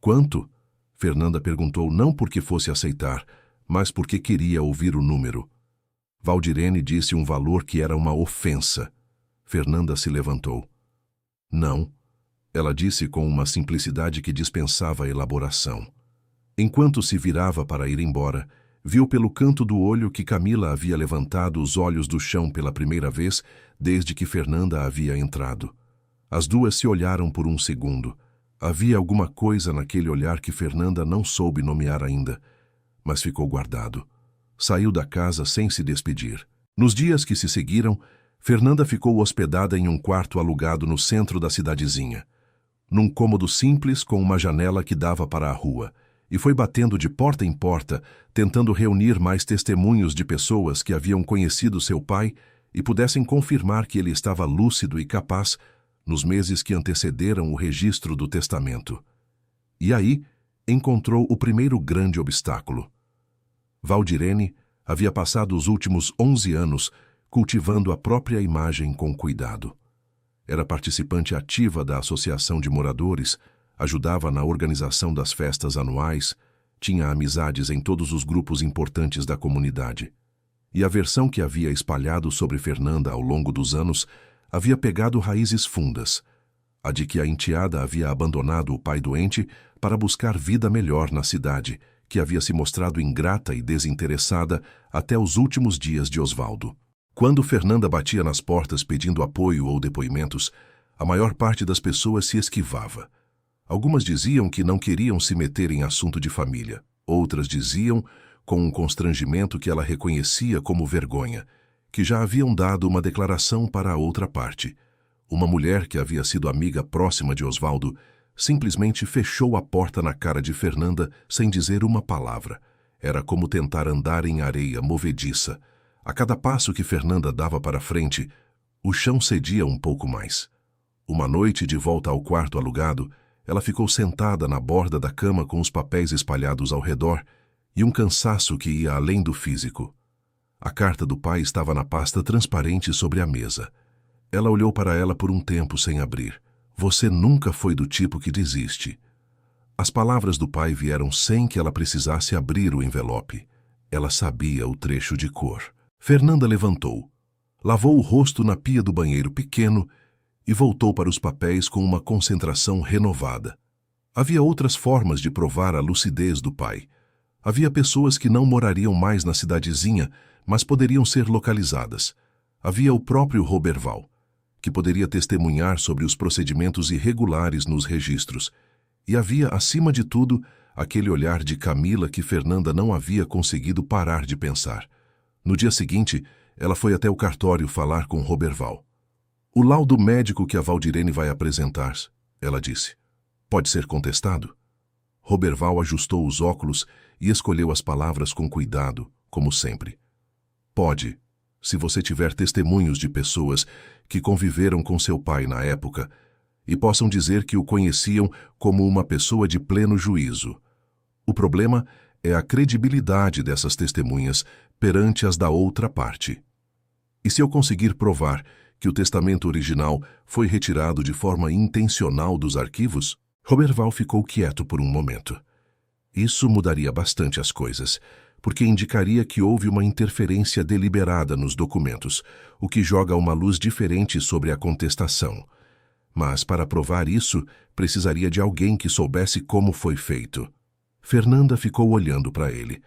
Quanto? Fernanda perguntou não porque fosse aceitar, mas porque queria ouvir o número. Valdirene disse um valor que era uma ofensa. Fernanda se levantou. Não, ela disse com uma simplicidade que dispensava elaboração. Enquanto se virava para ir embora, viu pelo canto do olho que Camila havia levantado os olhos do chão pela primeira vez desde que Fernanda havia entrado. As duas se olharam por um segundo. Havia alguma coisa naquele olhar que Fernanda não soube nomear ainda, mas ficou guardado. Saiu da casa sem se despedir. Nos dias que se seguiram, Fernanda ficou hospedada em um quarto alugado no centro da cidadezinha, num cômodo simples com uma janela que dava para a rua, e foi batendo de porta em porta, tentando reunir mais testemunhos de pessoas que haviam conhecido seu pai e pudessem confirmar que ele estava lúcido e capaz nos meses que antecederam o registro do testamento. E aí encontrou o primeiro grande obstáculo. Valdirene havia passado os últimos 11 anos cultivando a própria imagem com cuidado. Era participante ativa da Associação de Moradores, ajudava na organização das festas anuais, tinha amizades em todos os grupos importantes da comunidade. E a versão que havia espalhado sobre Fernanda ao longo dos anos havia pegado raízes fundas, a de que a enteada havia abandonado o pai doente para buscar vida melhor na cidade, que havia se mostrado ingrata e desinteressada até os últimos dias de Osvaldo. Quando Fernanda batia nas portas pedindo apoio ou depoimentos, a maior parte das pessoas se esquivava. Algumas diziam que não queriam se meter em assunto de família. Outras diziam, com um constrangimento que ela reconhecia como vergonha, que já haviam dado uma declaração para a outra parte. Uma mulher que havia sido amiga próxima de Osvaldo simplesmente fechou a porta na cara de Fernanda sem dizer uma palavra. Era como tentar andar em areia movediça. A cada passo que Fernanda dava para frente, o chão cedia um pouco mais. Uma noite de volta ao quarto alugado, Ela ficou sentada na borda da cama com os papéis espalhados ao redor e um cansaço que ia além do físico. A carta do pai estava na pasta transparente sobre a mesa. Ela olhou para ela por um tempo sem abrir. Você nunca foi do tipo que desiste. As palavras do pai vieram sem que ela precisasse abrir o envelope. Ela sabia o trecho de cor. Fernanda levantou, lavou o rosto na pia do banheiro pequeno e voltou para os papéis com uma concentração renovada. Havia outras formas de provar a lucidez do pai. Havia pessoas que não morariam mais na cidadezinha, mas poderiam ser localizadas. Havia o próprio Roberval, que poderia testemunhar sobre os procedimentos irregulares nos registros. E havia, acima de tudo, aquele olhar de Camila que Fernanda não havia conseguido parar de pensar. No dia seguinte, ela foi até o cartório falar com Roberval. O laudo médico que a Valdirene vai apresentar, ela disse. Pode ser contestado? Roberval ajustou os óculos e escolheu as palavras com cuidado, como sempre. Pode, se você tiver testemunhos de pessoas que conviveram com seu pai na época e possam dizer que o conheciam como uma pessoa de pleno juízo. O problema é a credibilidade dessas testemunhas perante as da outra parte. E se eu conseguir provar que o testamento original foi retirado de forma intencional dos arquivos? Roberval ficou quieto por um momento. Isso mudaria bastante as coisas, porque indicaria que houve uma interferência deliberada nos documentos, o que joga uma luz diferente sobre a contestação. Mas, para provar isso, precisaria de alguém que soubesse como foi feito. Fernanda ficou olhando para ele.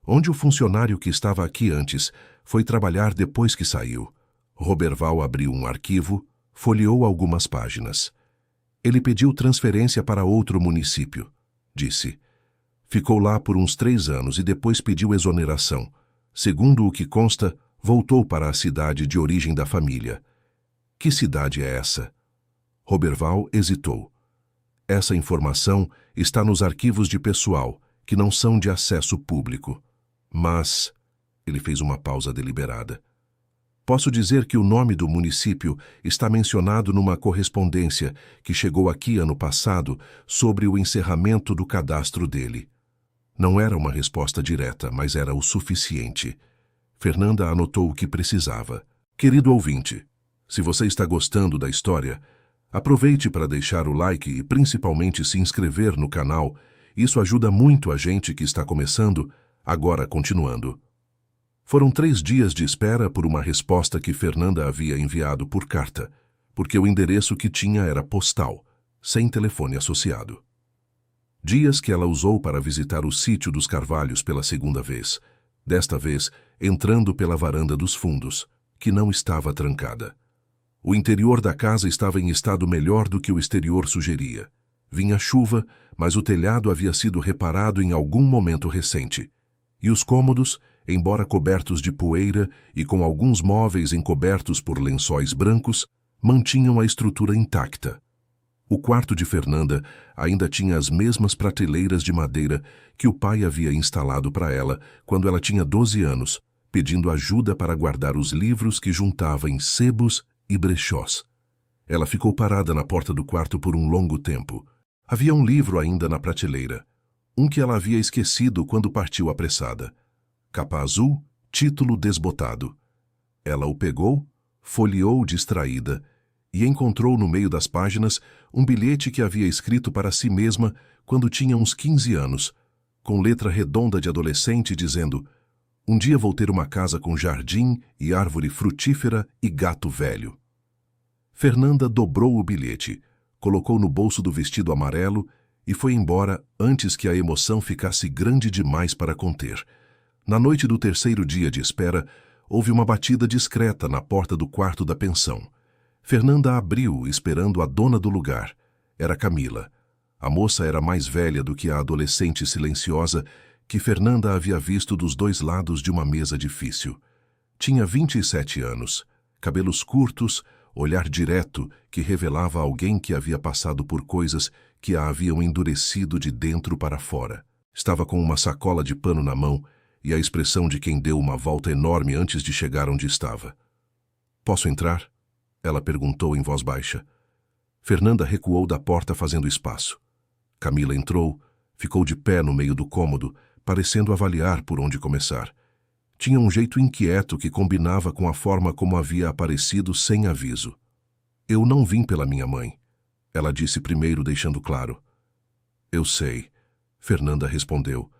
Onde o funcionário que estava aqui antes foi trabalhar depois que saiu? Roberval abriu um arquivo, folheou algumas páginas. Ele pediu transferência para outro município, disse. Ficou lá por uns 3 anos e depois pediu exoneração. Segundo o que consta, voltou para a cidade de origem da família. Que cidade é essa? Roberval hesitou. Essa informação está nos arquivos de pessoal, que não são de acesso público. Mas... Ele fez uma pausa deliberada. Posso dizer que o nome do município está mencionado numa correspondência que chegou aqui ano passado sobre o encerramento do cadastro dele. Não era uma resposta direta, mas era o suficiente. Fernanda anotou o que precisava. Querido ouvinte, se você está gostando da história, aproveite para deixar o like e principalmente se inscrever no canal. Isso ajuda muito a gente que está começando, agora continuando. Foram 3 dias de espera por uma resposta que Fernanda havia enviado por carta, porque o endereço que tinha era postal, sem telefone associado. Dias que ela usou para visitar o sítio dos Carvalhos pela 2ª vez, desta vez entrando pela varanda dos fundos, que não estava trancada. O interior da casa estava em estado melhor do que o exterior sugeria. Vinha chuva, mas o telhado havia sido reparado em algum momento recente. E os cômodos, embora cobertos de poeira e com alguns móveis encobertos por lençóis brancos, mantinham a estrutura intacta. O quarto de Fernanda ainda tinha as mesmas prateleiras de madeira que o pai havia instalado para ela quando ela tinha 12 anos, pedindo ajuda para guardar os livros que juntava em sebos e brechós. Ela ficou parada na porta do quarto por um longo tempo. Havia um livro ainda na prateleira, um que ela havia esquecido quando partiu apressada. Capa azul, título desbotado. Ela o pegou, folheou distraída e encontrou no meio das páginas um bilhete que havia escrito para si mesma quando tinha uns 15 anos, com letra redonda de adolescente dizendo: um dia vou ter uma casa com jardim e árvore frutífera e gato velho. Fernanda dobrou o bilhete, colocou no bolso do vestido amarelo e foi embora antes que a emoção ficasse grande demais para conter. Na noite do 3º dia de espera, houve uma batida discreta na porta do quarto da pensão. Fernanda abriu, esperando a dona do lugar. Era Camila. A moça era mais velha do que a adolescente silenciosa que Fernanda havia visto dos 2 lados de uma mesa difícil. Tinha 27 anos, cabelos curtos, olhar direto que revelava alguém que havia passado por coisas que a haviam endurecido de dentro para fora. Estava com uma sacola de pano na mão e a expressão de quem deu uma volta enorme antes de chegar onde estava. Posso entrar? Ela perguntou em voz baixa. Fernanda recuou da porta fazendo espaço. Camila entrou, ficou de pé no meio do cômodo, parecendo avaliar por onde começar. Tinha um jeito inquieto que combinava com a forma como havia aparecido sem aviso. Eu não vim pela minha mãe, ela disse primeiro, deixando claro. Eu sei, Fernanda respondeu.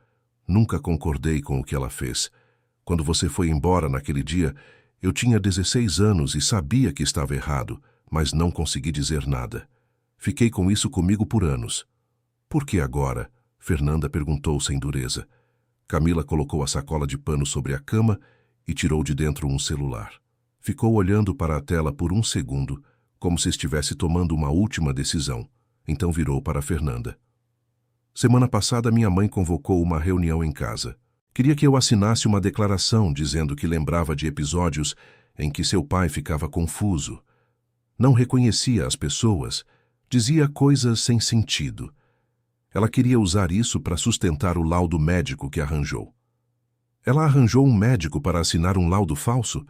Nunca concordei com o que ela fez. Quando você foi embora naquele dia, eu tinha 16 anos e sabia que estava errado, mas não consegui dizer nada. Fiquei com isso comigo por anos. Por que agora? Fernanda perguntou sem dureza. Camila colocou a sacola de pano sobre a cama e tirou de dentro um celular. Ficou olhando para a tela por um segundo, como se estivesse tomando uma última decisão. Então virou para Fernanda. Semana passada minha mãe convocou uma reunião em casa. Queria que eu assinasse uma declaração dizendo que lembrava de episódios em que seu pai ficava confuso. Não reconhecia as pessoas, dizia coisas sem sentido. Ela queria usar isso para sustentar o laudo médico que arranjou. Ela arranjou um médico para assinar um laudo falso?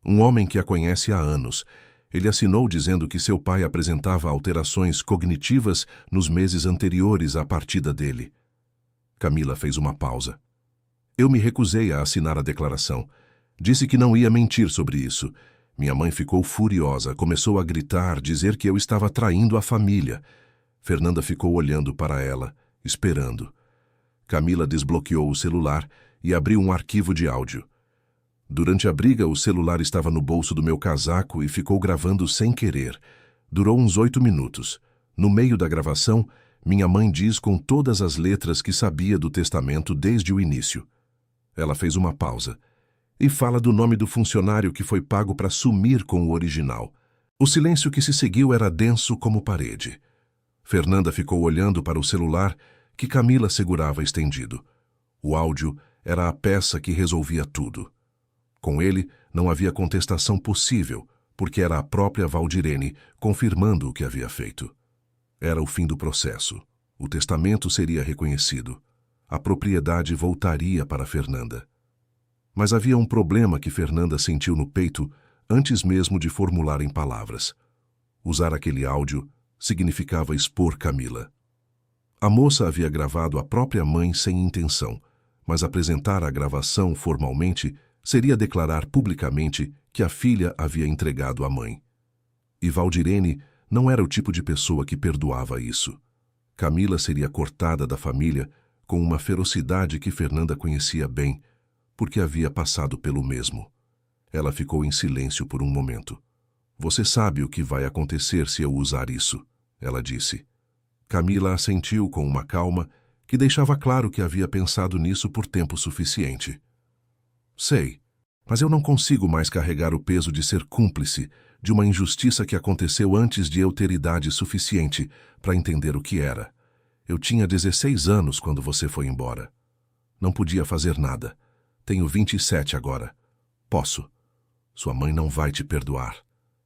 Um homem que a conhece há anos. Ele assinou dizendo que seu pai apresentava alterações cognitivas nos meses anteriores à partida dele. Camila fez uma pausa. Eu me recusei a assinar a declaração. Disse que não ia mentir sobre isso. Minha mãe ficou furiosa, começou a gritar, dizer que eu estava traindo a família. Fernanda ficou olhando para ela, esperando. Camila desbloqueou o celular e abriu um arquivo de áudio. Durante a briga, o celular estava no bolso do meu casaco e ficou gravando sem querer. Durou uns 8 minutos. No meio da gravação, minha mãe diz com todas as letras que sabia do testamento desde o início. Ela fez uma pausa e fala do nome do funcionário que foi pago para sumir com o original. O silêncio que se seguiu era denso como parede. Fernanda ficou olhando para o celular que Camila segurava estendido. O áudio era a peça que resolvia tudo. Com ele, não havia contestação possível, porque era a própria Valdirene confirmando o que havia feito. Era o fim do processo. O testamento seria reconhecido. A propriedade voltaria para Fernanda. Mas havia um problema que Fernanda sentiu no peito antes mesmo de formular em palavras. Usar aquele áudio significava expor Camila. A moça havia gravado a própria mãe sem intenção, mas apresentar a gravação formalmente seria declarar publicamente que a filha havia entregado a mãe. E Valdirene não era o tipo de pessoa que perdoava isso. Camila seria cortada da família com uma ferocidade que Fernanda conhecia bem, porque havia passado pelo mesmo. Ela ficou em silêncio por um momento. Você sabe o que vai acontecer se eu usar isso, ela disse. Camila assentiu com uma calma que deixava claro que havia pensado nisso por tempo suficiente. Sei, mas eu não consigo mais carregar o peso de ser cúmplice de uma injustiça que aconteceu antes de eu ter idade suficiente para entender o que era. Eu tinha 16 anos quando você foi embora. Não podia fazer nada. Tenho 27 agora. Posso. Sua mãe não vai te perdoar,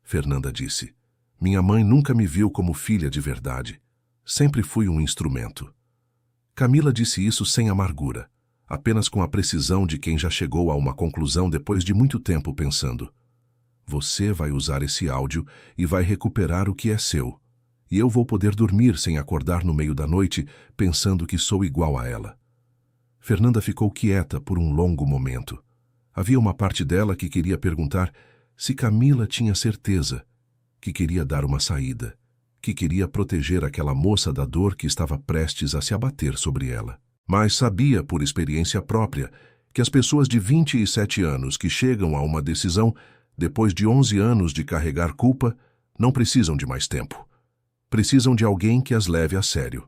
Fernanda disse. Minha mãe nunca me viu como filha de verdade. Sempre fui um instrumento. Camila disse isso sem amargura, apenas com a precisão de quem já chegou a uma conclusão depois de muito tempo pensando. Você vai usar esse áudio e vai recuperar o que é seu. E eu vou poder dormir sem acordar no meio da noite pensando que sou igual a ela. Fernanda ficou quieta por um longo momento. Havia uma parte dela que queria perguntar se Camila tinha certeza, que queria dar uma saída, que queria proteger aquela moça da dor que estava prestes a se abater sobre ela. Mas sabia, por experiência própria, que as pessoas de 27 anos que chegam a uma decisão, depois de 11 anos de carregar culpa, não precisam de mais tempo. Precisam de alguém que as leve a sério.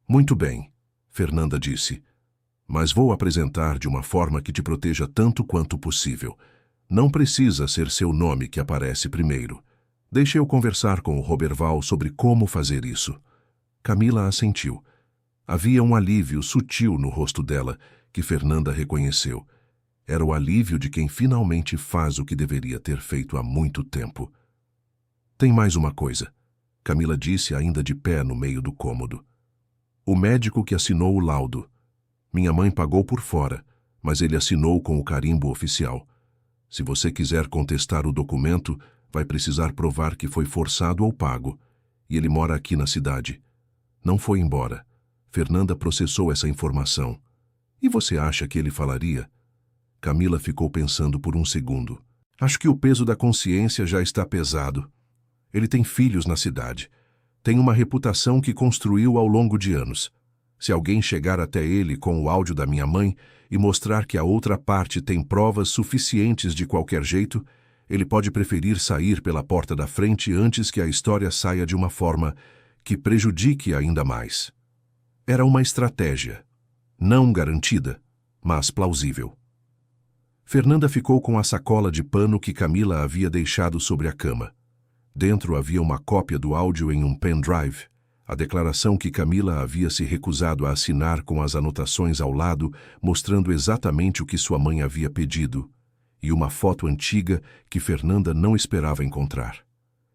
Muito bem, Fernanda disse, mas vou apresentar de uma forma que te proteja tanto quanto possível. Não precisa ser seu nome que aparece primeiro. Deixe eu conversar com o Roberval sobre como fazer isso. Camila assentiu. Havia um alívio sutil no rosto dela, que Fernanda reconheceu. Era o alívio de quem finalmente faz o que deveria ter feito há muito tempo. Tem mais uma coisa, Camila disse ainda de pé no meio do cômodo. O médico que assinou o laudo. Minha mãe pagou por fora, mas ele assinou com o carimbo oficial. Se você quiser contestar o documento, vai precisar provar que foi forçado ou pago, e ele mora aqui na cidade. Não foi embora. Fernanda processou essa informação. E você acha que ele falaria? Camila ficou pensando por um segundo. Acho que o peso da consciência já está pesado. Ele tem filhos na cidade. Tem uma reputação que construiu ao longo de anos. Se alguém chegar até ele com o áudio da minha mãe e mostrar que a outra parte tem provas suficientes de qualquer jeito, ele pode preferir sair pela porta da frente antes que a história saia de uma forma que prejudique ainda mais. Era uma estratégia, não garantida, mas plausível. Fernanda ficou com a sacola de pano que Camila havia deixado sobre a cama. Dentro havia uma cópia do áudio em um pendrive, a declaração que Camila havia se recusado a assinar com as anotações ao lado, mostrando exatamente o que sua mãe havia pedido, e uma foto antiga que Fernanda não esperava encontrar.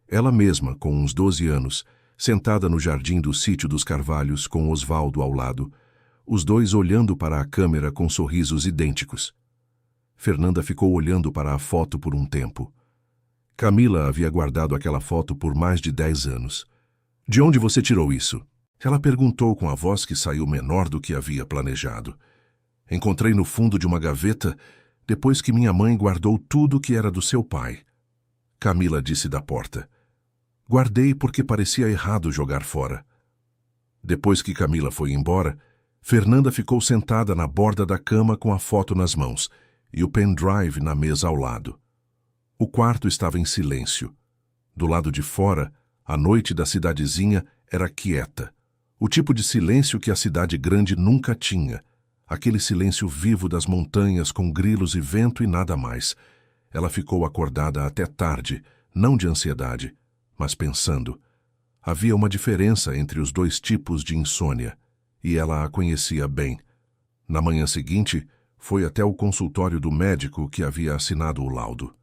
Ela mesma, com uns 12 anos, sentada no jardim do sítio dos Carvalhos com Osvaldo ao lado, os dois olhando para a câmera com sorrisos idênticos. Fernanda ficou olhando para a foto por um tempo. Camila havia guardado aquela foto por mais de 10 anos. De onde você tirou isso? Ela perguntou com a voz que saiu menor do que havia planejado. Encontrei no fundo de uma gaveta depois que minha mãe guardou tudo que era do seu pai. Camila disse da porta. Guardei porque parecia errado jogar fora. Depois que Camila foi embora, Fernanda ficou sentada na borda da cama com a foto nas mãos e o pendrive na mesa ao lado. O quarto estava em silêncio. Do lado de fora, a noite da cidadezinha era quieta. O tipo de silêncio que a cidade grande nunca tinha. Aquele silêncio vivo das montanhas com grilos e vento e nada mais. Ela ficou acordada até tarde, não de ansiedade, mas pensando. Havia uma diferença entre os dois tipos de insônia, e ela a conhecia bem. Na manhã seguinte, foi até o consultório do médico que havia assinado o laudo.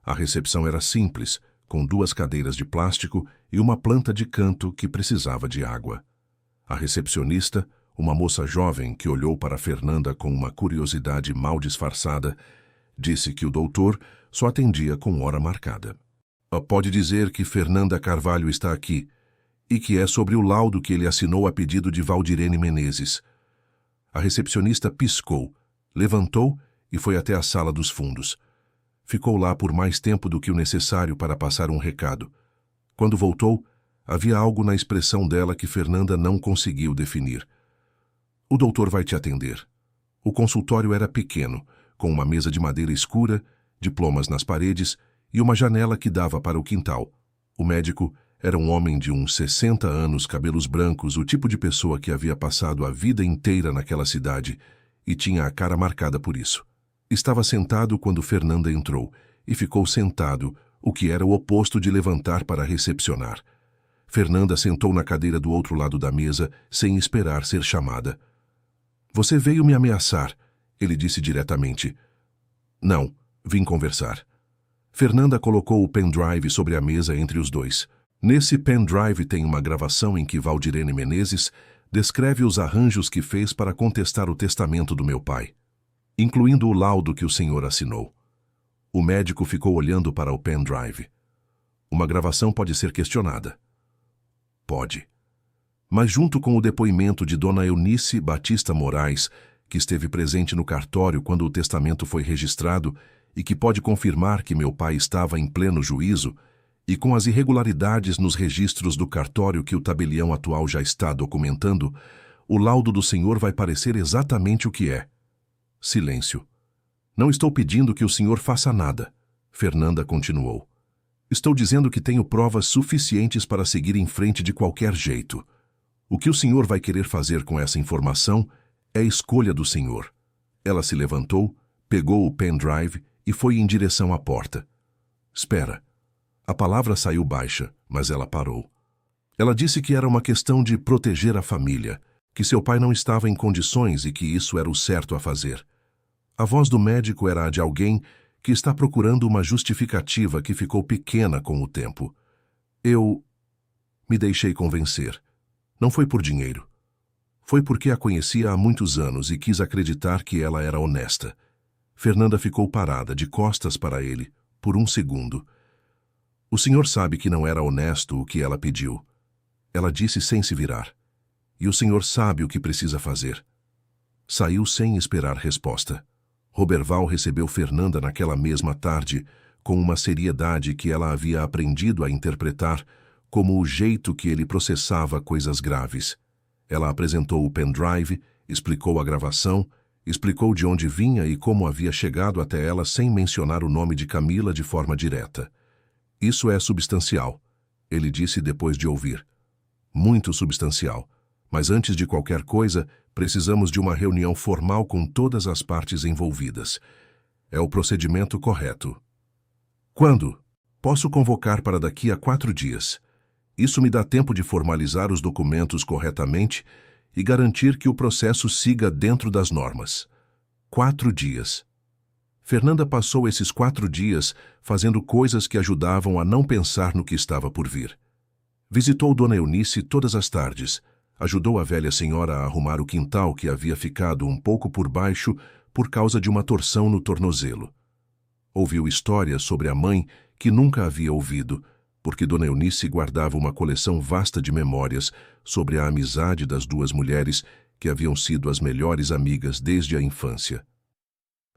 A recepção era simples, com 2 cadeiras de plástico e uma planta de canto que precisava de água. A recepcionista, uma moça jovem que olhou para Fernanda com uma curiosidade mal disfarçada, disse que o doutor só atendia com hora marcada. Pode dizer que Fernanda Carvalho está aqui e que é sobre o laudo que ele assinou a pedido de Valdirene Menezes. A recepcionista piscou, levantou e foi até a sala dos fundos. Ficou lá por mais tempo do que o necessário para passar um recado. Quando voltou, havia algo na expressão dela que Fernanda não conseguiu definir. O doutor vai te atender. O consultório era pequeno, com uma mesa de madeira escura, diplomas nas paredes e uma janela que dava para o quintal. O médico era um homem de uns 60 anos, cabelos brancos, o tipo de pessoa que havia passado a vida inteira naquela cidade e tinha a cara marcada por isso. Estava sentado quando Fernanda entrou e ficou sentado, o que era o oposto de levantar para recepcionar. Fernanda sentou na cadeira do outro lado da mesa, sem esperar ser chamada. Você veio me ameaçar, ele disse diretamente. Não, vim conversar. Fernanda colocou o pendrive sobre a mesa entre os dois. Nesse pendrive tem uma gravação em que Valdirene Menezes descreve os arranjos que fez para contestar o testamento do meu pai, incluindo o laudo que o senhor assinou. O médico ficou olhando para o pendrive. Uma gravação pode ser questionada. Pode. Mas junto com o depoimento de Dona Eunice Batista Moraes, que esteve presente no cartório quando o testamento foi registrado e que pode confirmar que meu pai estava em pleno juízo, e com as irregularidades nos registros do cartório que o tabelião atual já está documentando, o laudo do senhor vai parecer exatamente o que é. Silêncio. Não estou pedindo que o senhor faça nada, Fernanda continuou. Estou dizendo que tenho provas suficientes para seguir em frente de qualquer jeito. O que o senhor vai querer fazer com essa informação é escolha do senhor. Ela se levantou, pegou o pendrive e foi em direção à porta. Espera. A palavra saiu baixa, mas ela parou. Ela disse que era uma questão de proteger a família, que seu pai não estava em condições e que isso era o certo a fazer. A voz do médico era a de alguém que está procurando uma justificativa que ficou pequena com o tempo. Eu me deixei convencer. Não foi por dinheiro. Foi porque a conhecia há muitos anos e quis acreditar que ela era honesta. Fernanda ficou parada, de costas para ele, por um segundo. O senhor sabe que não era honesto o que ela pediu. Ela disse sem se virar. e o senhor sabe o que precisa fazer. Saiu sem esperar resposta. Roberval recebeu Fernanda naquela mesma tarde, com uma seriedade que ela havia aprendido a interpretar como o jeito que ele processava coisas graves. Ela apresentou o pendrive, explicou a gravação, explicou de onde vinha e como havia chegado até ela sem mencionar o nome de Camila de forma direta. Isso é substancial, ele disse depois de ouvir. Muito substancial. Mas antes de qualquer coisa, precisamos de uma reunião formal com todas as partes envolvidas. É o procedimento correto. Quando? Posso convocar para daqui a 4 dias. Isso me dá tempo de formalizar os documentos corretamente e garantir que o processo siga dentro das normas. 4 dias. Fernanda passou esses 4 dias fazendo coisas que ajudavam a não pensar no que estava por vir. Visitou Dona Eunice todas as tardes, ajudou a velha senhora a arrumar o quintal que havia ficado um pouco por baixo por causa de uma torção no tornozelo. Ouviu histórias sobre a mãe que nunca havia ouvido, porque Dona Eunice guardava uma coleção vasta de memórias sobre a amizade das 2 mulheres que haviam sido as melhores amigas desde a infância.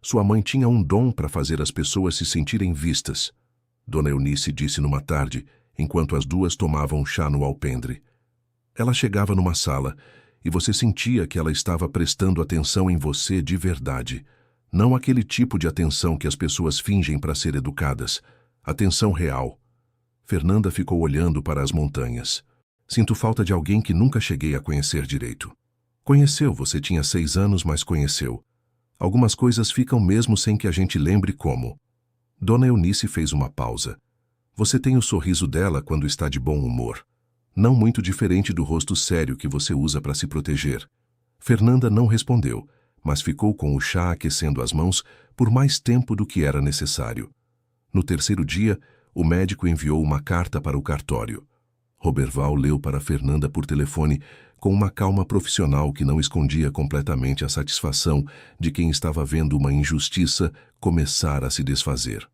Sua mãe tinha um dom para fazer as pessoas se sentirem vistas. Dona Eunice disse numa tarde, enquanto as 2 tomavam chá no alpendre. Ela chegava numa sala e você sentia que ela estava prestando atenção em você de verdade. Não aquele tipo de atenção que as pessoas fingem para ser educadas. Atenção real. Fernanda ficou olhando para as montanhas. Sinto falta de alguém que nunca cheguei a conhecer direito. Conheceu, você tinha 6 anos, mas conheceu. Algumas coisas ficam mesmo sem que a gente lembre como. Dona Eunice fez uma pausa. Você tem o sorriso dela quando está de bom humor. Não muito diferente do rosto sério que você usa para se proteger. Fernanda não respondeu, mas ficou com o chá aquecendo as mãos por mais tempo do que era necessário. No 3º dia, o médico enviou uma carta para o cartório. Roberval leu para Fernanda por telefone com uma calma profissional que não escondia completamente a satisfação de quem estava vendo uma injustiça começar a se desfazer.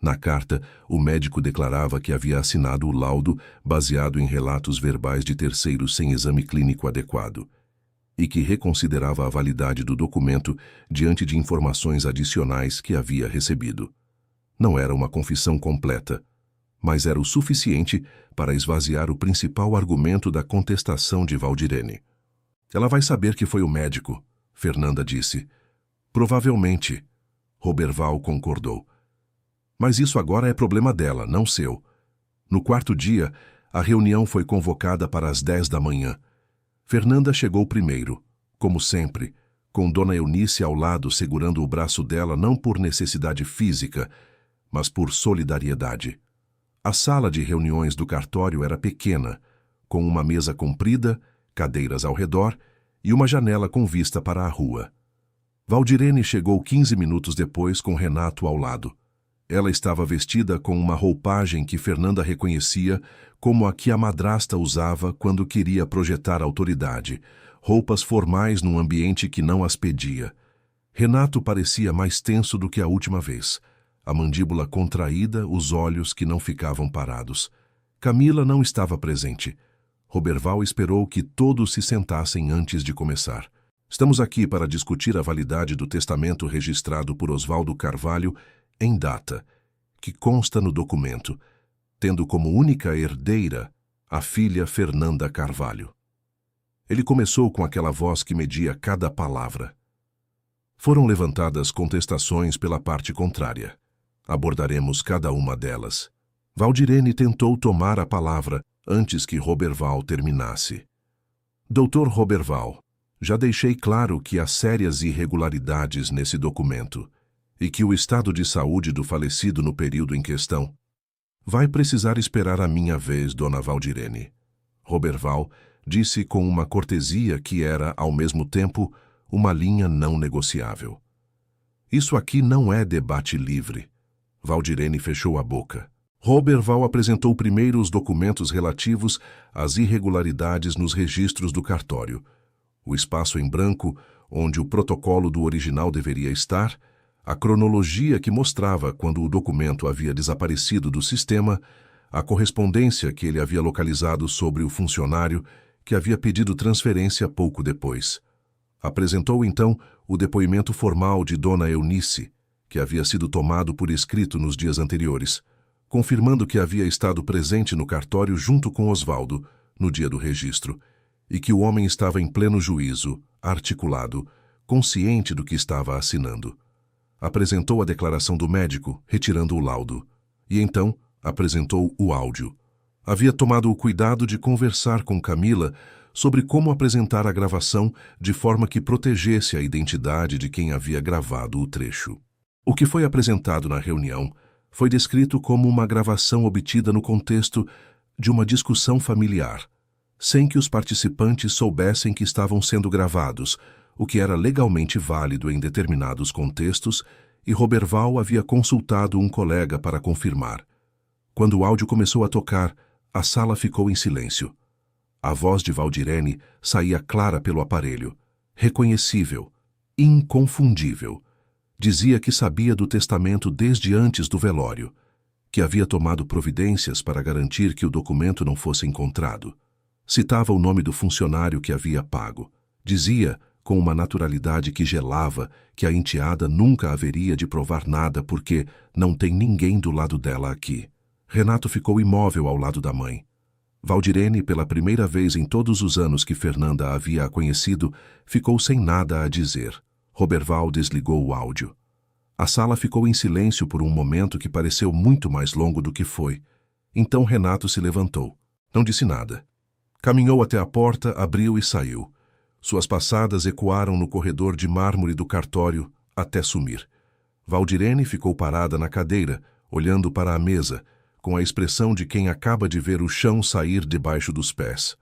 Na carta, o médico declarava que havia assinado o laudo baseado em relatos verbais de terceiros sem exame clínico adequado e que reconsiderava a validade do documento diante de informações adicionais que havia recebido. Não era uma confissão completa, mas era o suficiente para esvaziar o principal argumento da contestação de Valdirene. Ela vai saber que foi o médico, Fernanda disse. Provavelmente, Roberval concordou. Mas isso agora é problema dela, não seu. No 4º dia, a reunião foi convocada para as 10 da manhã. Fernanda chegou primeiro, como sempre, com Dona Eunice ao lado segurando o braço dela não por necessidade física, mas por solidariedade. A sala de reuniões do cartório era pequena, com uma mesa comprida, cadeiras ao redor e uma janela com vista para a rua. Valdirene chegou 15 minutos depois com Renato ao lado. Ela estava vestida com uma roupagem que Fernanda reconhecia como a que a madrasta usava quando queria projetar autoridade, roupas formais num ambiente que não as pedia. Renato parecia mais tenso do que a última vez, a mandíbula contraída, os olhos que não ficavam parados. Camila não estava presente. Roberval esperou que todos se sentassem antes de começar. Estamos aqui para discutir a validade do testamento registrado por Osvaldo Carvalho em data, que consta no documento, tendo como única herdeira a filha Fernanda Carvalho. Ele começou com aquela voz que media cada palavra. Foram levantadas contestações pela parte contrária. Abordaremos cada uma delas. Valdirene tentou tomar a palavra antes que Roberval terminasse. Doutor Roberval, já deixei claro que há sérias irregularidades nesse documento e que o estado de saúde do falecido no período em questão vai precisar esperar a minha vez, Dona Valdirene. Roberval disse com uma cortesia que era, ao mesmo tempo, uma linha não negociável. Isso aqui não é debate livre. Valdirene fechou a boca. Roberval apresentou primeiro os documentos relativos às irregularidades nos registros do cartório. O espaço em branco, onde o protocolo do original deveria estar, a cronologia que mostrava quando o documento havia desaparecido do sistema, a correspondência que ele havia localizado sobre o funcionário que havia pedido transferência pouco depois. Apresentou então o depoimento formal de Dona Eunice, que havia sido tomado por escrito nos dias anteriores, confirmando que havia estado presente no cartório junto com Osvaldo no dia do registro, e que o homem estava em pleno juízo, articulado, consciente do que estava assinando. Apresentou a declaração do médico, retirando o laudo, e então apresentou o áudio. Havia tomado o cuidado de conversar com Camila sobre como apresentar a gravação de forma que protegesse a identidade de quem havia gravado o trecho. O que foi apresentado na reunião foi descrito como uma gravação obtida no contexto de uma discussão familiar, sem que os participantes soubessem que estavam sendo gravados, o que era legalmente válido em determinados contextos, e Roberval havia consultado um colega para confirmar. Quando o áudio começou a tocar, a sala ficou em silêncio. A voz de Valdirene saía clara pelo aparelho, reconhecível, inconfundível. Dizia que sabia do testamento desde antes do velório, que havia tomado providências para garantir que o documento não fosse encontrado. Citava o nome do funcionário que havia pago. Dizia, com uma naturalidade que gelava, que a enteada nunca haveria de provar nada porque não tem ninguém do lado dela aqui. Renato ficou imóvel ao lado da mãe. Valdirene, pela primeira vez em todos os anos que Fernanda havia a conhecido, ficou sem nada a dizer. Roberval desligou o áudio. A sala ficou em silêncio por um momento que pareceu muito mais longo do que foi. Então Renato se levantou. Não disse nada. Caminhou até a porta, abriu e saiu. Suas passadas ecoaram no corredor de mármore do cartório até sumir. Valdirene ficou parada na cadeira, olhando para a mesa, com a expressão de quem acaba de ver o chão sair debaixo dos pés.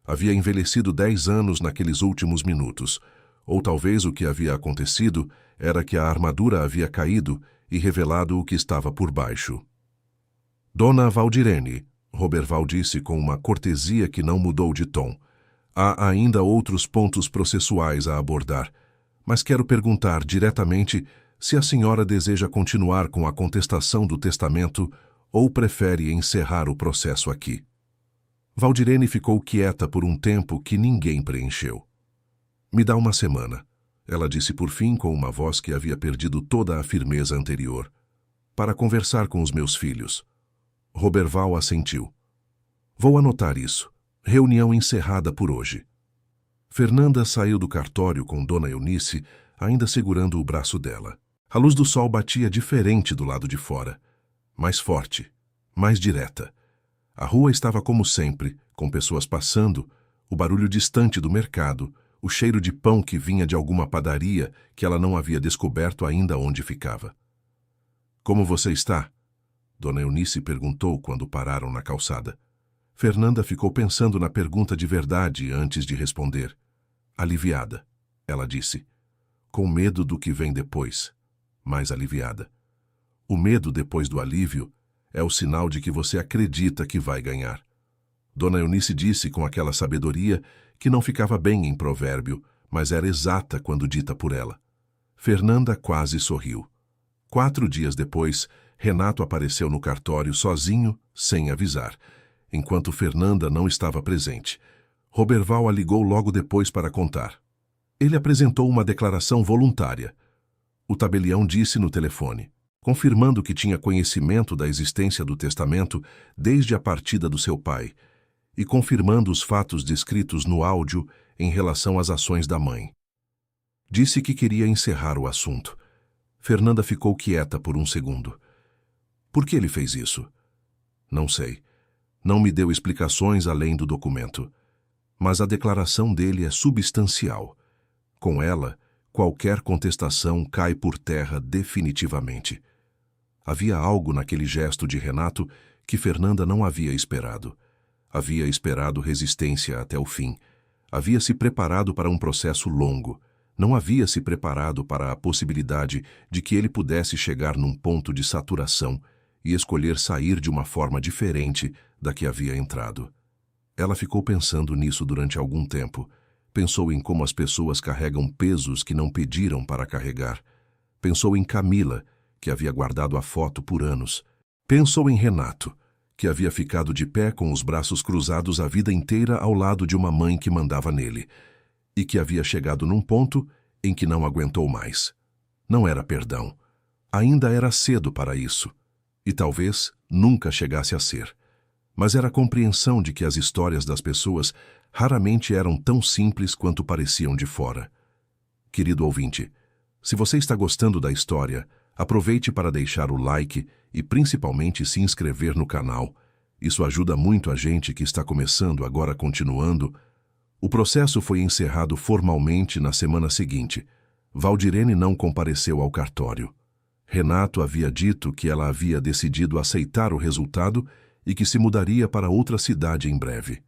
Havia envelhecido 10 anos naqueles últimos minutos, ou talvez o que havia acontecido era que a armadura havia caído e revelado o que estava por baixo. Dona Valdirene, Roberval disse com uma cortesia que não mudou de tom. Há ainda outros pontos processuais a abordar, mas quero perguntar diretamente se a senhora deseja continuar com a contestação do testamento ou prefere encerrar o processo aqui. Valdirene ficou quieta por um tempo que ninguém preencheu. Me dá uma semana, ela disse por fim com uma voz que havia perdido toda a firmeza anterior, para conversar com os meus filhos. Roberval assentiu. Vou anotar isso. Reunião encerrada por hoje. Fernanda saiu do cartório com Dona Eunice, ainda segurando o braço dela. A luz do sol batia diferente do lado de fora. Mais forte, mais direta. A rua estava como sempre, com pessoas passando, o barulho distante do mercado, o cheiro de pão que vinha de alguma padaria que ela não havia descoberto ainda onde ficava. Como você está? Dona Eunice perguntou quando pararam na calçada. Fernanda ficou pensando na pergunta de verdade antes de responder. Aliviada, ela disse. Com medo do que vem depois, mais aliviada. O medo depois do alívio é o sinal de que você acredita que vai ganhar. Dona Eunice disse com aquela sabedoria que não ficava bem em provérbio, mas era exata quando dita por ela. Fernanda quase sorriu. 4 dias depois, Renato apareceu no cartório sozinho, sem avisar, enquanto Fernanda não estava presente. Roberval a ligou logo depois para contar. Ele apresentou uma declaração voluntária. O tabelião disse no telefone, confirmando que tinha conhecimento da existência do testamento desde a partida do seu pai, e confirmando os fatos descritos no áudio em relação às ações da mãe. Disse que queria encerrar o assunto. Fernanda ficou quieta por um segundo. Por que ele fez isso? Não sei. Não me deu explicações além do documento. Mas a declaração dele é substancial. Com ela, qualquer contestação cai por terra definitivamente. Havia algo naquele gesto de Renato que Fernanda não havia esperado. Havia esperado resistência até o fim. Havia se preparado para um processo longo. Não havia se preparado para a possibilidade de que ele pudesse chegar num ponto de saturação e escolher sair de uma forma diferente da que havia entrado. Ela ficou pensando nisso durante algum tempo. Pensou em como as pessoas carregam pesos que não pediram para carregar. Pensou em Camila, que havia guardado a foto por anos. Pensou em Renato, que havia ficado de pé com os braços cruzados a vida inteira ao lado de uma mãe que mandava nele, e que havia chegado num ponto em que não aguentou mais. Não era perdão. Ainda era cedo para isso, e talvez nunca chegasse a ser. Mas era a compreensão de que as histórias das pessoas raramente eram tão simples quanto pareciam de fora. Querido ouvinte, se você está gostando da história, aproveite para deixar o like e principalmente se inscrever no canal. Isso ajuda muito a gente que está começando, agora continuando. O processo foi encerrado formalmente na semana seguinte. Valdirene não compareceu ao cartório. Renato havia dito que ela havia decidido aceitar o resultado e que se mudaria para outra cidade em breve.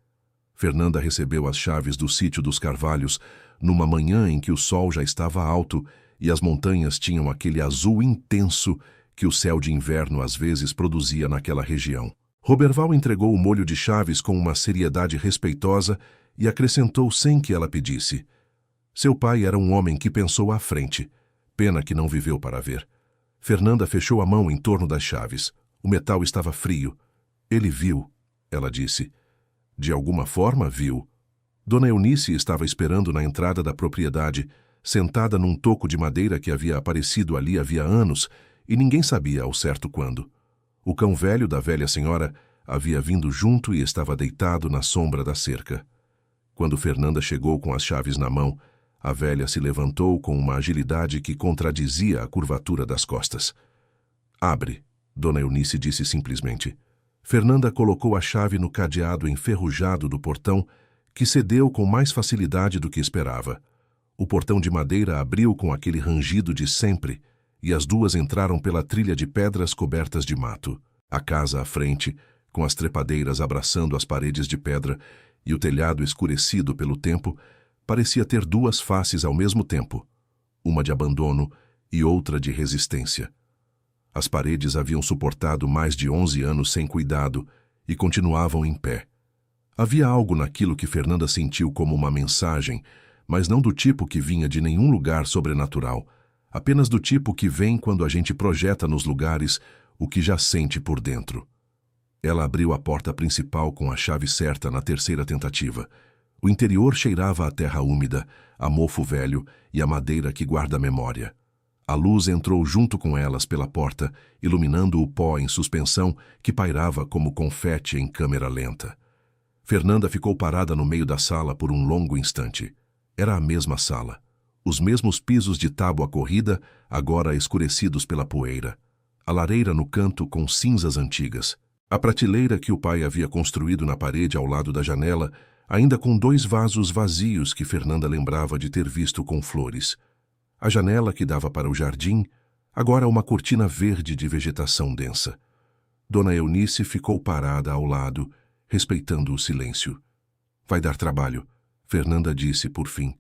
Fernanda recebeu as chaves do sítio dos Carvalhos numa manhã em que o sol já estava alto e as montanhas tinham aquele azul intenso que o céu de inverno às vezes produzia naquela região. Roberval entregou o molho de chaves com uma seriedade respeitosa e acrescentou sem que ela pedisse: seu pai era um homem que pensou à frente. Pena que não viveu para ver. Fernanda fechou a mão em torno das chaves. O metal estava frio. Ele viu, ela disse. De alguma forma viu. Dona Eunice estava esperando na entrada da propriedade, sentada num toco de madeira que havia aparecido ali havia anos, e ninguém sabia ao certo quando. O cão velho da velha senhora havia vindo junto e estava deitado na sombra da cerca. Quando Fernanda chegou com as chaves na mão, a velha se levantou com uma agilidade que contradizia a curvatura das costas. Abre, Dona Eunice disse simplesmente. Fernanda colocou a chave no cadeado enferrujado do portão, que cedeu com mais facilidade do que esperava. O portão de madeira abriu com aquele rangido de sempre, e as duas entraram pela trilha de pedras cobertas de mato. A casa à frente, com as trepadeiras abraçando as paredes de pedra e o telhado escurecido pelo tempo, parecia ter duas faces ao mesmo tempo, uma de abandono e outra de resistência. As paredes haviam suportado mais de 11 anos sem cuidado e continuavam em pé. Havia algo naquilo que Fernanda sentiu como uma mensagem, mas não do tipo que vinha de nenhum lugar sobrenatural, apenas do tipo que vem quando a gente projeta nos lugares o que já sente por dentro. Ela abriu a porta principal com a chave certa na terceira tentativa. O interior cheirava a terra úmida, a mofo velho e a madeira que guarda a memória. A luz entrou junto com elas pela porta, iluminando o pó em suspensão que pairava como confete em câmera lenta. Fernanda ficou parada no meio da sala por um longo instante. Era a mesma sala. Os mesmos pisos de tábua corrida, agora escurecidos pela poeira. A lareira no canto com cinzas antigas. A prateleira que o pai havia construído na parede ao lado da janela, ainda com 2 vasos vazios que Fernanda lembrava de ter visto com flores. A janela que dava para o jardim, agora uma cortina verde de vegetação densa. Dona Eunice ficou parada ao lado, respeitando o silêncio. Vai dar trabalho, Fernanda disse por fim.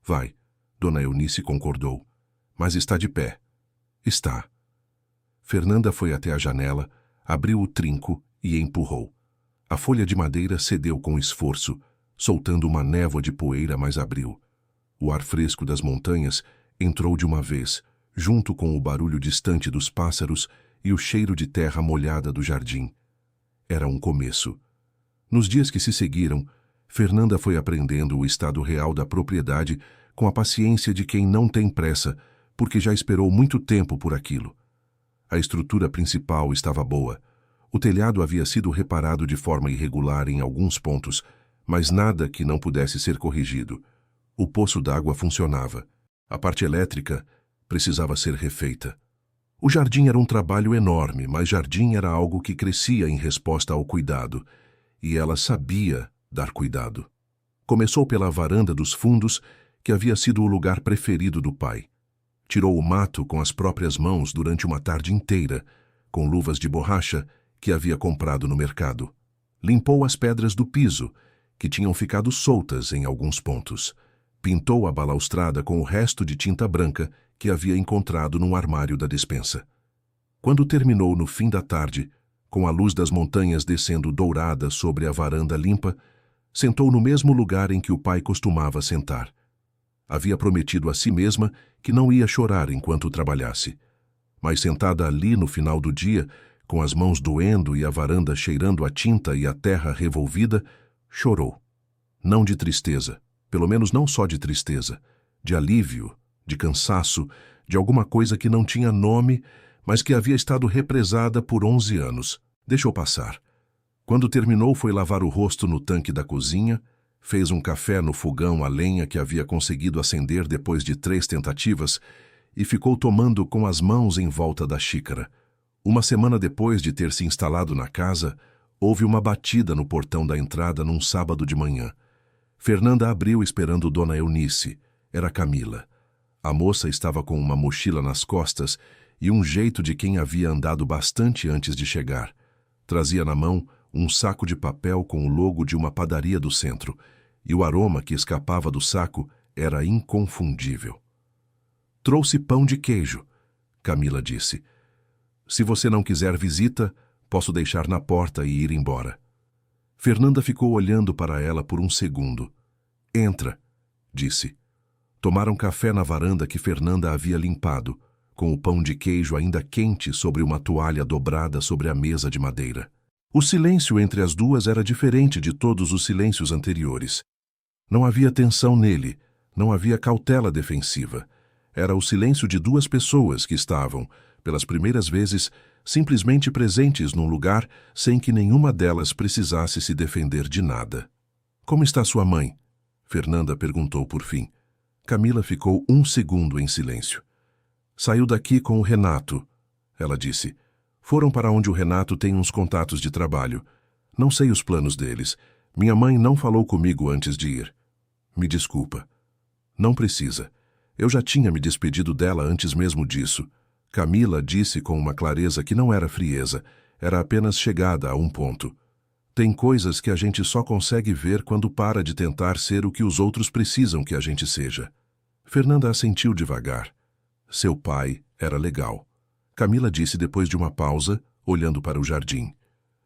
Vai, Dona Eunice concordou. Mas está de pé. Está. Fernanda foi até a janela, abriu o trinco e empurrou. A folha de madeira cedeu com esforço, soltando uma névoa de poeira, mas abriu. O ar fresco das montanhas entrou de uma vez, junto com o barulho distante dos pássaros e o cheiro de terra molhada do jardim. Era um começo. Nos dias que se seguiram, Fernanda foi aprendendo o estado real da propriedade com a paciência de quem não tem pressa, porque já esperou muito tempo por aquilo. A estrutura principal estava boa. O telhado havia sido reparado de forma irregular em alguns pontos, mas nada que não pudesse ser corrigido. O poço d'água funcionava. A parte elétrica precisava ser refeita. O jardim era um trabalho enorme, mas jardim era algo que crescia em resposta ao cuidado, e ela sabia dar cuidado. Começou pela varanda dos fundos, que havia sido o lugar preferido do pai. Tirou o mato com as próprias mãos durante uma tarde inteira, com luvas de borracha que havia comprado no mercado. Limpou as pedras do piso, que tinham ficado soltas em alguns pontos. Pintou a balaustrada com o resto de tinta branca que havia encontrado num armário da despensa. Quando terminou no fim da tarde, com a luz das montanhas descendo dourada sobre a varanda limpa, sentou no mesmo lugar em que o pai costumava sentar. Havia prometido a si mesma que não ia chorar enquanto trabalhasse. Mas sentada ali no final do dia, com as mãos doendo e a varanda cheirando a tinta e a terra revolvida, chorou. Não de tristeza, pelo menos não só de tristeza, de alívio, de cansaço, de alguma coisa que não tinha nome, mas que havia estado represada por 11 anos. Deixou passar. Quando terminou, foi lavar o rosto no tanque da cozinha, fez um café no fogão a lenha que havia conseguido acender depois de 3 tentativas e ficou tomando com as mãos em volta da xícara. Uma semana depois de ter se instalado na casa, houve uma batida no portão da entrada num sábado de manhã. Fernanda abriu esperando Dona Eunice. Era Camila. A moça estava com uma mochila nas costas e um jeito de quem havia andado bastante antes de chegar. Trazia na mão um saco de papel com o logo de uma padaria do centro, e o aroma que escapava do saco era inconfundível. "Trouxe pão de queijo", Camila disse. "Se você não quiser visita, posso deixar na porta e ir embora." Fernanda ficou olhando para ela por um segundo. "Entra", disse. Tomaram café na varanda que Fernanda havia limpado, com o pão de queijo ainda quente sobre uma toalha dobrada sobre a mesa de madeira. O silêncio entre as duas era diferente de todos os silêncios anteriores. Não havia tensão nele, não havia cautela defensiva. Era o silêncio de duas pessoas que estavam, pelas primeiras vezes, simplesmente presentes num lugar sem que nenhuma delas precisasse se defender de nada. "Como está sua mãe?" Fernanda perguntou por fim. Camila ficou um segundo em silêncio. "Saiu daqui com o Renato", ela disse. "Foram para onde o Renato tem uns contatos de trabalho. Não sei os planos deles. Minha mãe não falou comigo antes de ir." "Me desculpa." "Não precisa. Eu já tinha me despedido dela antes mesmo disso." Camila disse com uma clareza que não era frieza, era apenas chegada a um ponto. "Tem coisas que a gente só consegue ver quando para de tentar ser o que os outros precisam que a gente seja." Fernanda assentiu devagar. "Seu pai era legal." Camila disse depois de uma pausa, olhando para o jardim.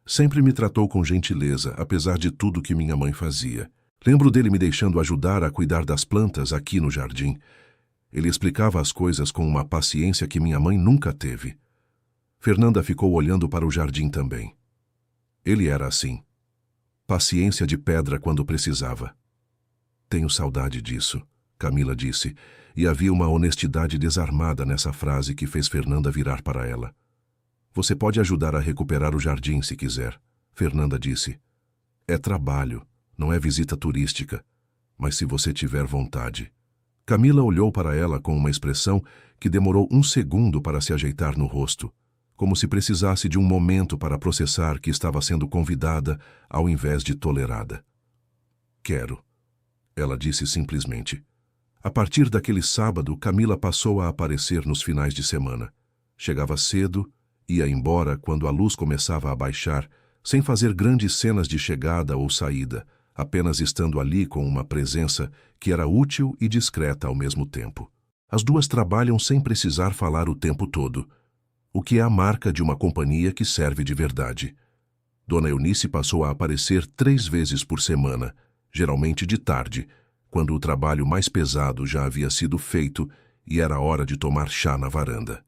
"Sempre me tratou com gentileza, apesar de tudo que minha mãe fazia. Lembro dele me deixando ajudar a cuidar das plantas aqui no jardim. Ele explicava as coisas com uma paciência que minha mãe nunca teve." Fernanda ficou olhando para o jardim também. Ele era assim. Paciência de pedra quando precisava. "Tenho saudade disso", Camila disse, e havia uma honestidade desarmada nessa frase que fez Fernanda virar para ela. "Você pode ajudar a recuperar o jardim se quiser", Fernanda disse. "É trabalho, não é visita turística, mas se você tiver vontade." Camila olhou para ela com uma expressão que demorou um segundo para se ajeitar no rosto, como se precisasse de um momento para processar que estava sendo convidada ao invés de tolerada. "Quero", ela disse simplesmente. A partir daquele sábado, Camila passou a aparecer nos finais de semana. Chegava cedo, ia embora quando a luz começava a baixar, sem fazer grandes cenas de chegada ou saída, apenas estando ali com uma presença que era útil e discreta ao mesmo tempo. As duas trabalham sem precisar falar o tempo todo, o que é a marca de uma companhia que serve de verdade. Dona Eunice passou a aparecer 3 vezes por semana, geralmente de tarde, quando o trabalho mais pesado já havia sido feito e era hora de tomar chá na varanda.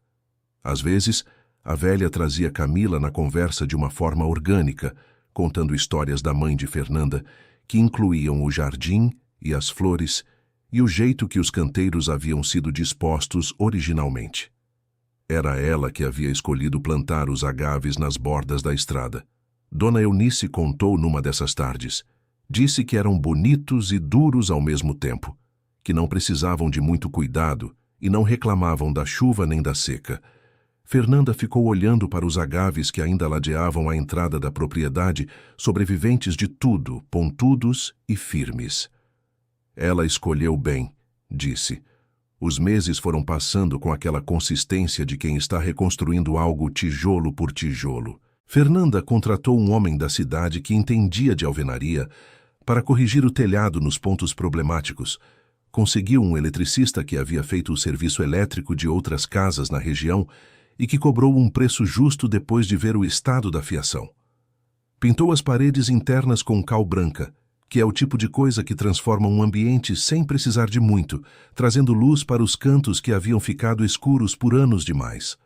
Às vezes, a velha trazia Camila na conversa de uma forma orgânica, contando histórias da mãe de Fernanda, que incluíam o jardim e as flores e o jeito que os canteiros haviam sido dispostos originalmente. Era ela que havia escolhido plantar os agaves nas bordas da estrada. Dona Eunice contou numa dessas tardes. Disse que eram bonitos e duros ao mesmo tempo, que não precisavam de muito cuidado e não reclamavam da chuva nem da seca. Fernanda ficou olhando para os agaves que ainda ladeavam a entrada da propriedade, sobreviventes de tudo, pontudos e firmes. "Ela escolheu bem", disse. Os meses foram passando com aquela consistência de quem está reconstruindo algo tijolo por tijolo. Fernanda contratou um homem da cidade que entendia de alvenaria para corrigir o telhado nos pontos problemáticos. Conseguiu um eletricista que havia feito o serviço elétrico de outras casas na região e que cobrou um preço justo depois de ver o estado da fiação. Pintou as paredes internas com cal branca, que é o tipo de coisa que transforma um ambiente sem precisar de muito, trazendo luz para os cantos que haviam ficado escuros por anos demais.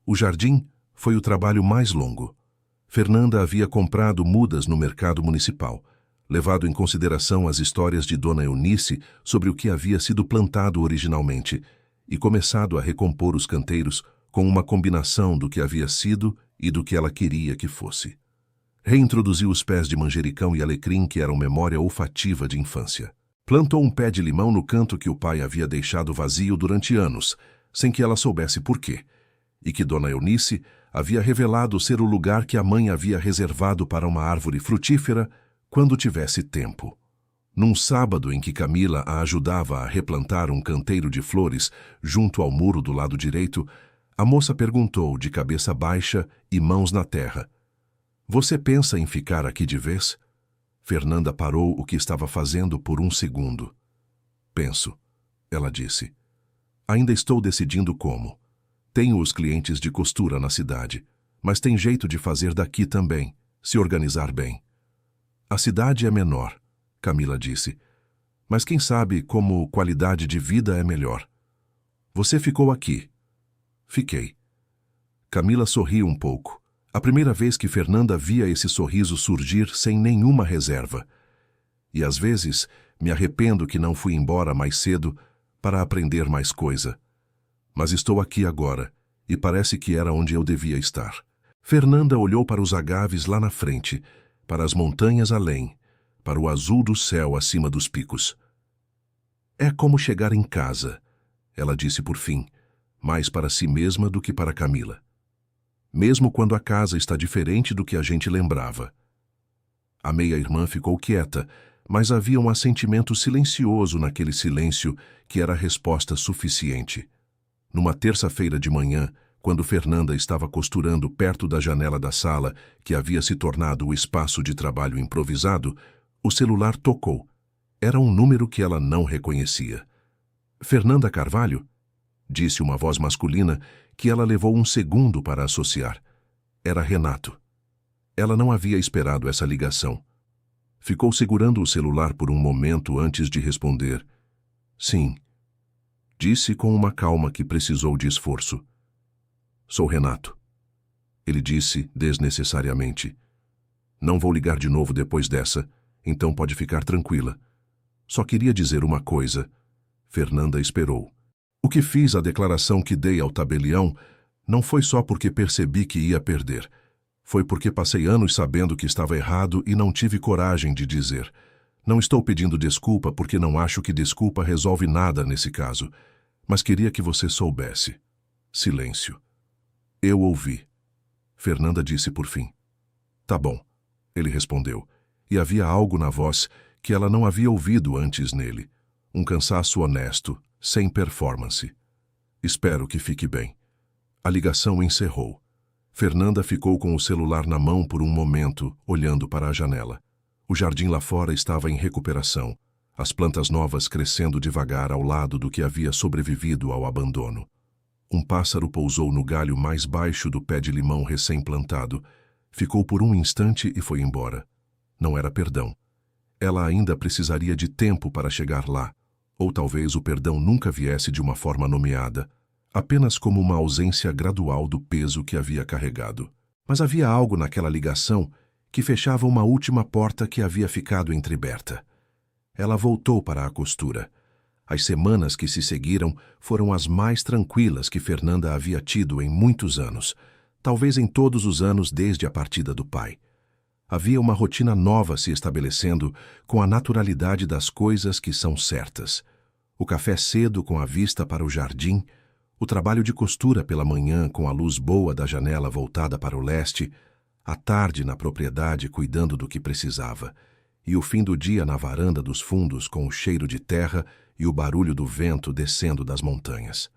O jardim Foi o trabalho mais longo. Fernanda havia comprado mudas no mercado municipal, levado em consideração as histórias de Dona Eunice sobre o que havia sido plantado originalmente e começado a recompor os canteiros com uma combinação do que havia sido e do que ela queria que fosse. Reintroduziu os pés de manjericão e alecrim que eram memória olfativa de infância. Plantou um pé de limão no canto que o pai havia deixado vazio durante anos, sem que ela soubesse por quê, e que Dona Eunice havia revelado ser o lugar que a mãe havia reservado para uma árvore frutífera quando tivesse tempo. Num sábado em que Camila a ajudava a replantar um canteiro de flores junto ao muro do lado direito, a moça perguntou de cabeça baixa e mãos na terra: "Você pensa em ficar aqui de vez?" Fernanda parou o que estava fazendo por um segundo. "Penso", ela disse. "Ainda estou decidindo como. Tenho os clientes de costura na cidade, mas tem jeito de fazer daqui também, se organizar bem." "A cidade é menor", Camila disse, "mas quem sabe como qualidade de vida é melhor." "Você ficou aqui?" "Fiquei." Camila sorriu um pouco. A primeira vez que Fernanda via esse sorriso surgir sem nenhuma reserva. "E às vezes me arrependo que não fui embora mais cedo para aprender mais coisa. Mas estou aqui agora, e parece que era onde eu devia estar." Fernanda olhou para os agaves lá na frente, para as montanhas além, para o azul do céu acima dos picos. "É como chegar em casa", ela disse por fim, mais para si mesma do que para Camila. "Mesmo quando a casa está diferente do que a gente lembrava." A meia-irmã ficou quieta, mas havia um assentimento silencioso naquele silêncio que era a resposta suficiente. Numa terça-feira de manhã, quando Fernanda estava costurando perto da janela da sala, que havia se tornado o espaço de trabalho improvisado, o celular tocou. Era um número que ela não reconhecia. "Fernanda Carvalho?" disse uma voz masculina que ela levou um segundo para associar. Era Renato. Ela não havia esperado essa ligação. Ficou segurando o celular por um momento antes de responder. "Sim", disse com uma calma que precisou de esforço. "Sou Renato." Ele disse desnecessariamente. "Não vou ligar de novo depois dessa, então pode ficar tranquila. Só queria dizer uma coisa." Fernanda esperou. "O que fiz a declaração que dei ao tabelião não foi só porque percebi que ia perder. Foi porque passei anos sabendo que estava errado e não tive coragem de dizer. Não estou pedindo desculpa porque não acho que desculpa resolve nada nesse caso. Mas queria que você soubesse." Silêncio. "Eu ouvi." Fernanda disse por fim. "Tá bom", ele respondeu, e havia algo na voz que ela não havia ouvido antes nele. Um cansaço honesto, sem performance. "Espero que fique bem." A ligação encerrou. Fernanda ficou com o celular na mão por um momento, olhando para a janela. O jardim lá fora estava em recuperação, as plantas novas crescendo devagar ao lado do que havia sobrevivido ao abandono. Um pássaro pousou no galho mais baixo do pé de limão recém-plantado, ficou por um instante e foi embora. Não era perdão. Ela ainda precisaria de tempo para chegar lá, ou talvez o perdão nunca viesse de uma forma nomeada, apenas como uma ausência gradual do peso que havia carregado. Mas havia algo naquela ligação que fechava uma última porta que havia ficado entreaberta. Ela voltou para a costura. As semanas que se seguiram foram as mais tranquilas que Fernanda havia tido em muitos anos, talvez em todos os anos desde a partida do pai. Havia uma rotina nova se estabelecendo com a naturalidade das coisas que são certas. O café cedo com a vista para o jardim, o trabalho de costura pela manhã com a luz boa da janela voltada para o leste, a tarde na propriedade cuidando do que precisava, e o fim do dia na varanda dos fundos com o cheiro de terra e o barulho do vento descendo das montanhas.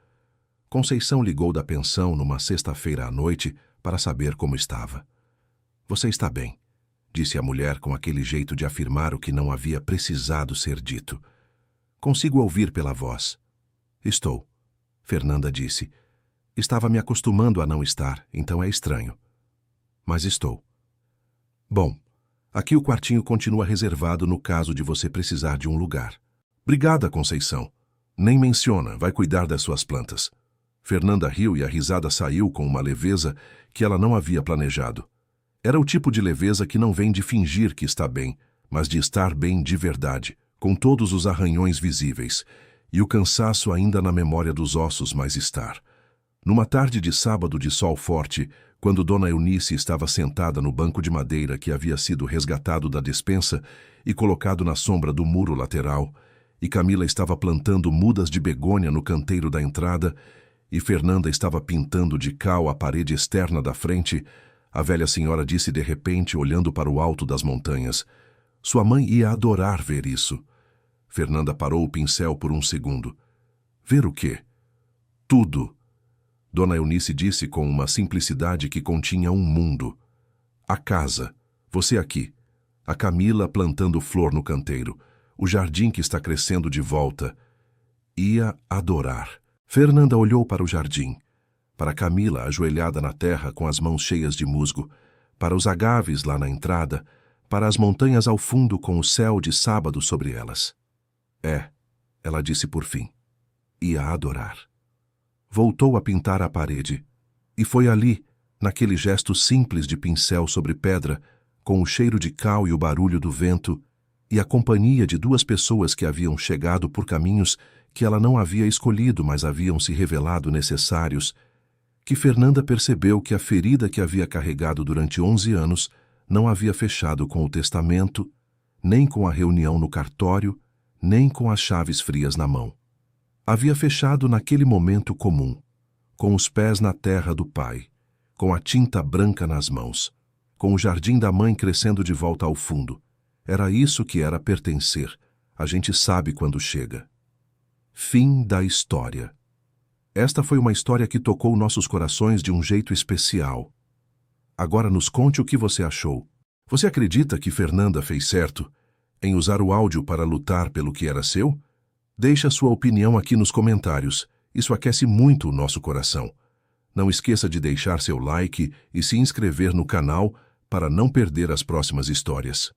Conceição ligou da pensão numa sexta-feira à noite para saber como estava. "Você está bem", disse a mulher com aquele jeito de afirmar o que não havia precisado ser dito. "Consigo ouvir pela voz." "Estou", Fernanda disse. "Estava me acostumando a não estar, então é estranho. Mas estou." "Bom, aqui o quartinho continua reservado no caso de você precisar de um lugar." "Obrigada, Conceição. Nem menciona, vai cuidar das suas plantas." Fernanda riu e a risada saiu com uma leveza que ela não havia planejado. Era o tipo de leveza que não vem de fingir que está bem, mas de estar bem de verdade, com todos os arranhões visíveis, e o cansaço ainda na memória dos ossos, mas estar. Numa tarde de sábado de sol forte, quando Dona Eunice estava sentada no banco de madeira que havia sido resgatado da despensa e colocado na sombra do muro lateral, e Camila estava plantando mudas de begônia no canteiro da entrada, e Fernanda estava pintando de cal a parede externa da frente, a velha senhora disse de repente, olhando para o alto das montanhas: "Sua mãe ia adorar ver isso." Fernanda parou o pincel por um segundo. "Ver o quê?" "Tudo." Dona Eunice disse com uma simplicidade que continha um mundo. "A casa, você aqui, a Camila plantando flor no canteiro, o jardim que está crescendo de volta. Ia adorar." Fernanda olhou para o jardim, para Camila ajoelhada na terra com as mãos cheias de musgo, para os agaves lá na entrada, para as montanhas ao fundo com o céu de sábado sobre elas. Ela disse por fim. Ia adorar. Voltou a pintar a parede, e foi ali, naquele gesto simples de pincel sobre pedra, com o cheiro de cal e o barulho do vento, e a companhia de duas pessoas que haviam chegado por caminhos que ela não havia escolhido, mas haviam se revelado necessários, que Fernanda percebeu que a ferida que havia carregado durante 11 anos não havia fechado com o testamento, nem com a reunião no cartório, nem com as chaves frias na mão. Havia fechado naquele momento comum, com os pés na terra do pai, com a tinta branca nas mãos, com o jardim da mãe crescendo de volta ao fundo. Era isso que era pertencer. A gente sabe quando chega. Fim da história. Esta foi uma história que tocou nossos corações de um jeito especial. Agora nos conte o que você achou. Você acredita que Fernanda fez certo em usar o áudio para lutar pelo que era seu? Deixe a sua opinião aqui nos comentários. Isso aquece muito o nosso coração. Não esqueça de deixar seu like e se inscrever no canal para não perder as próximas histórias.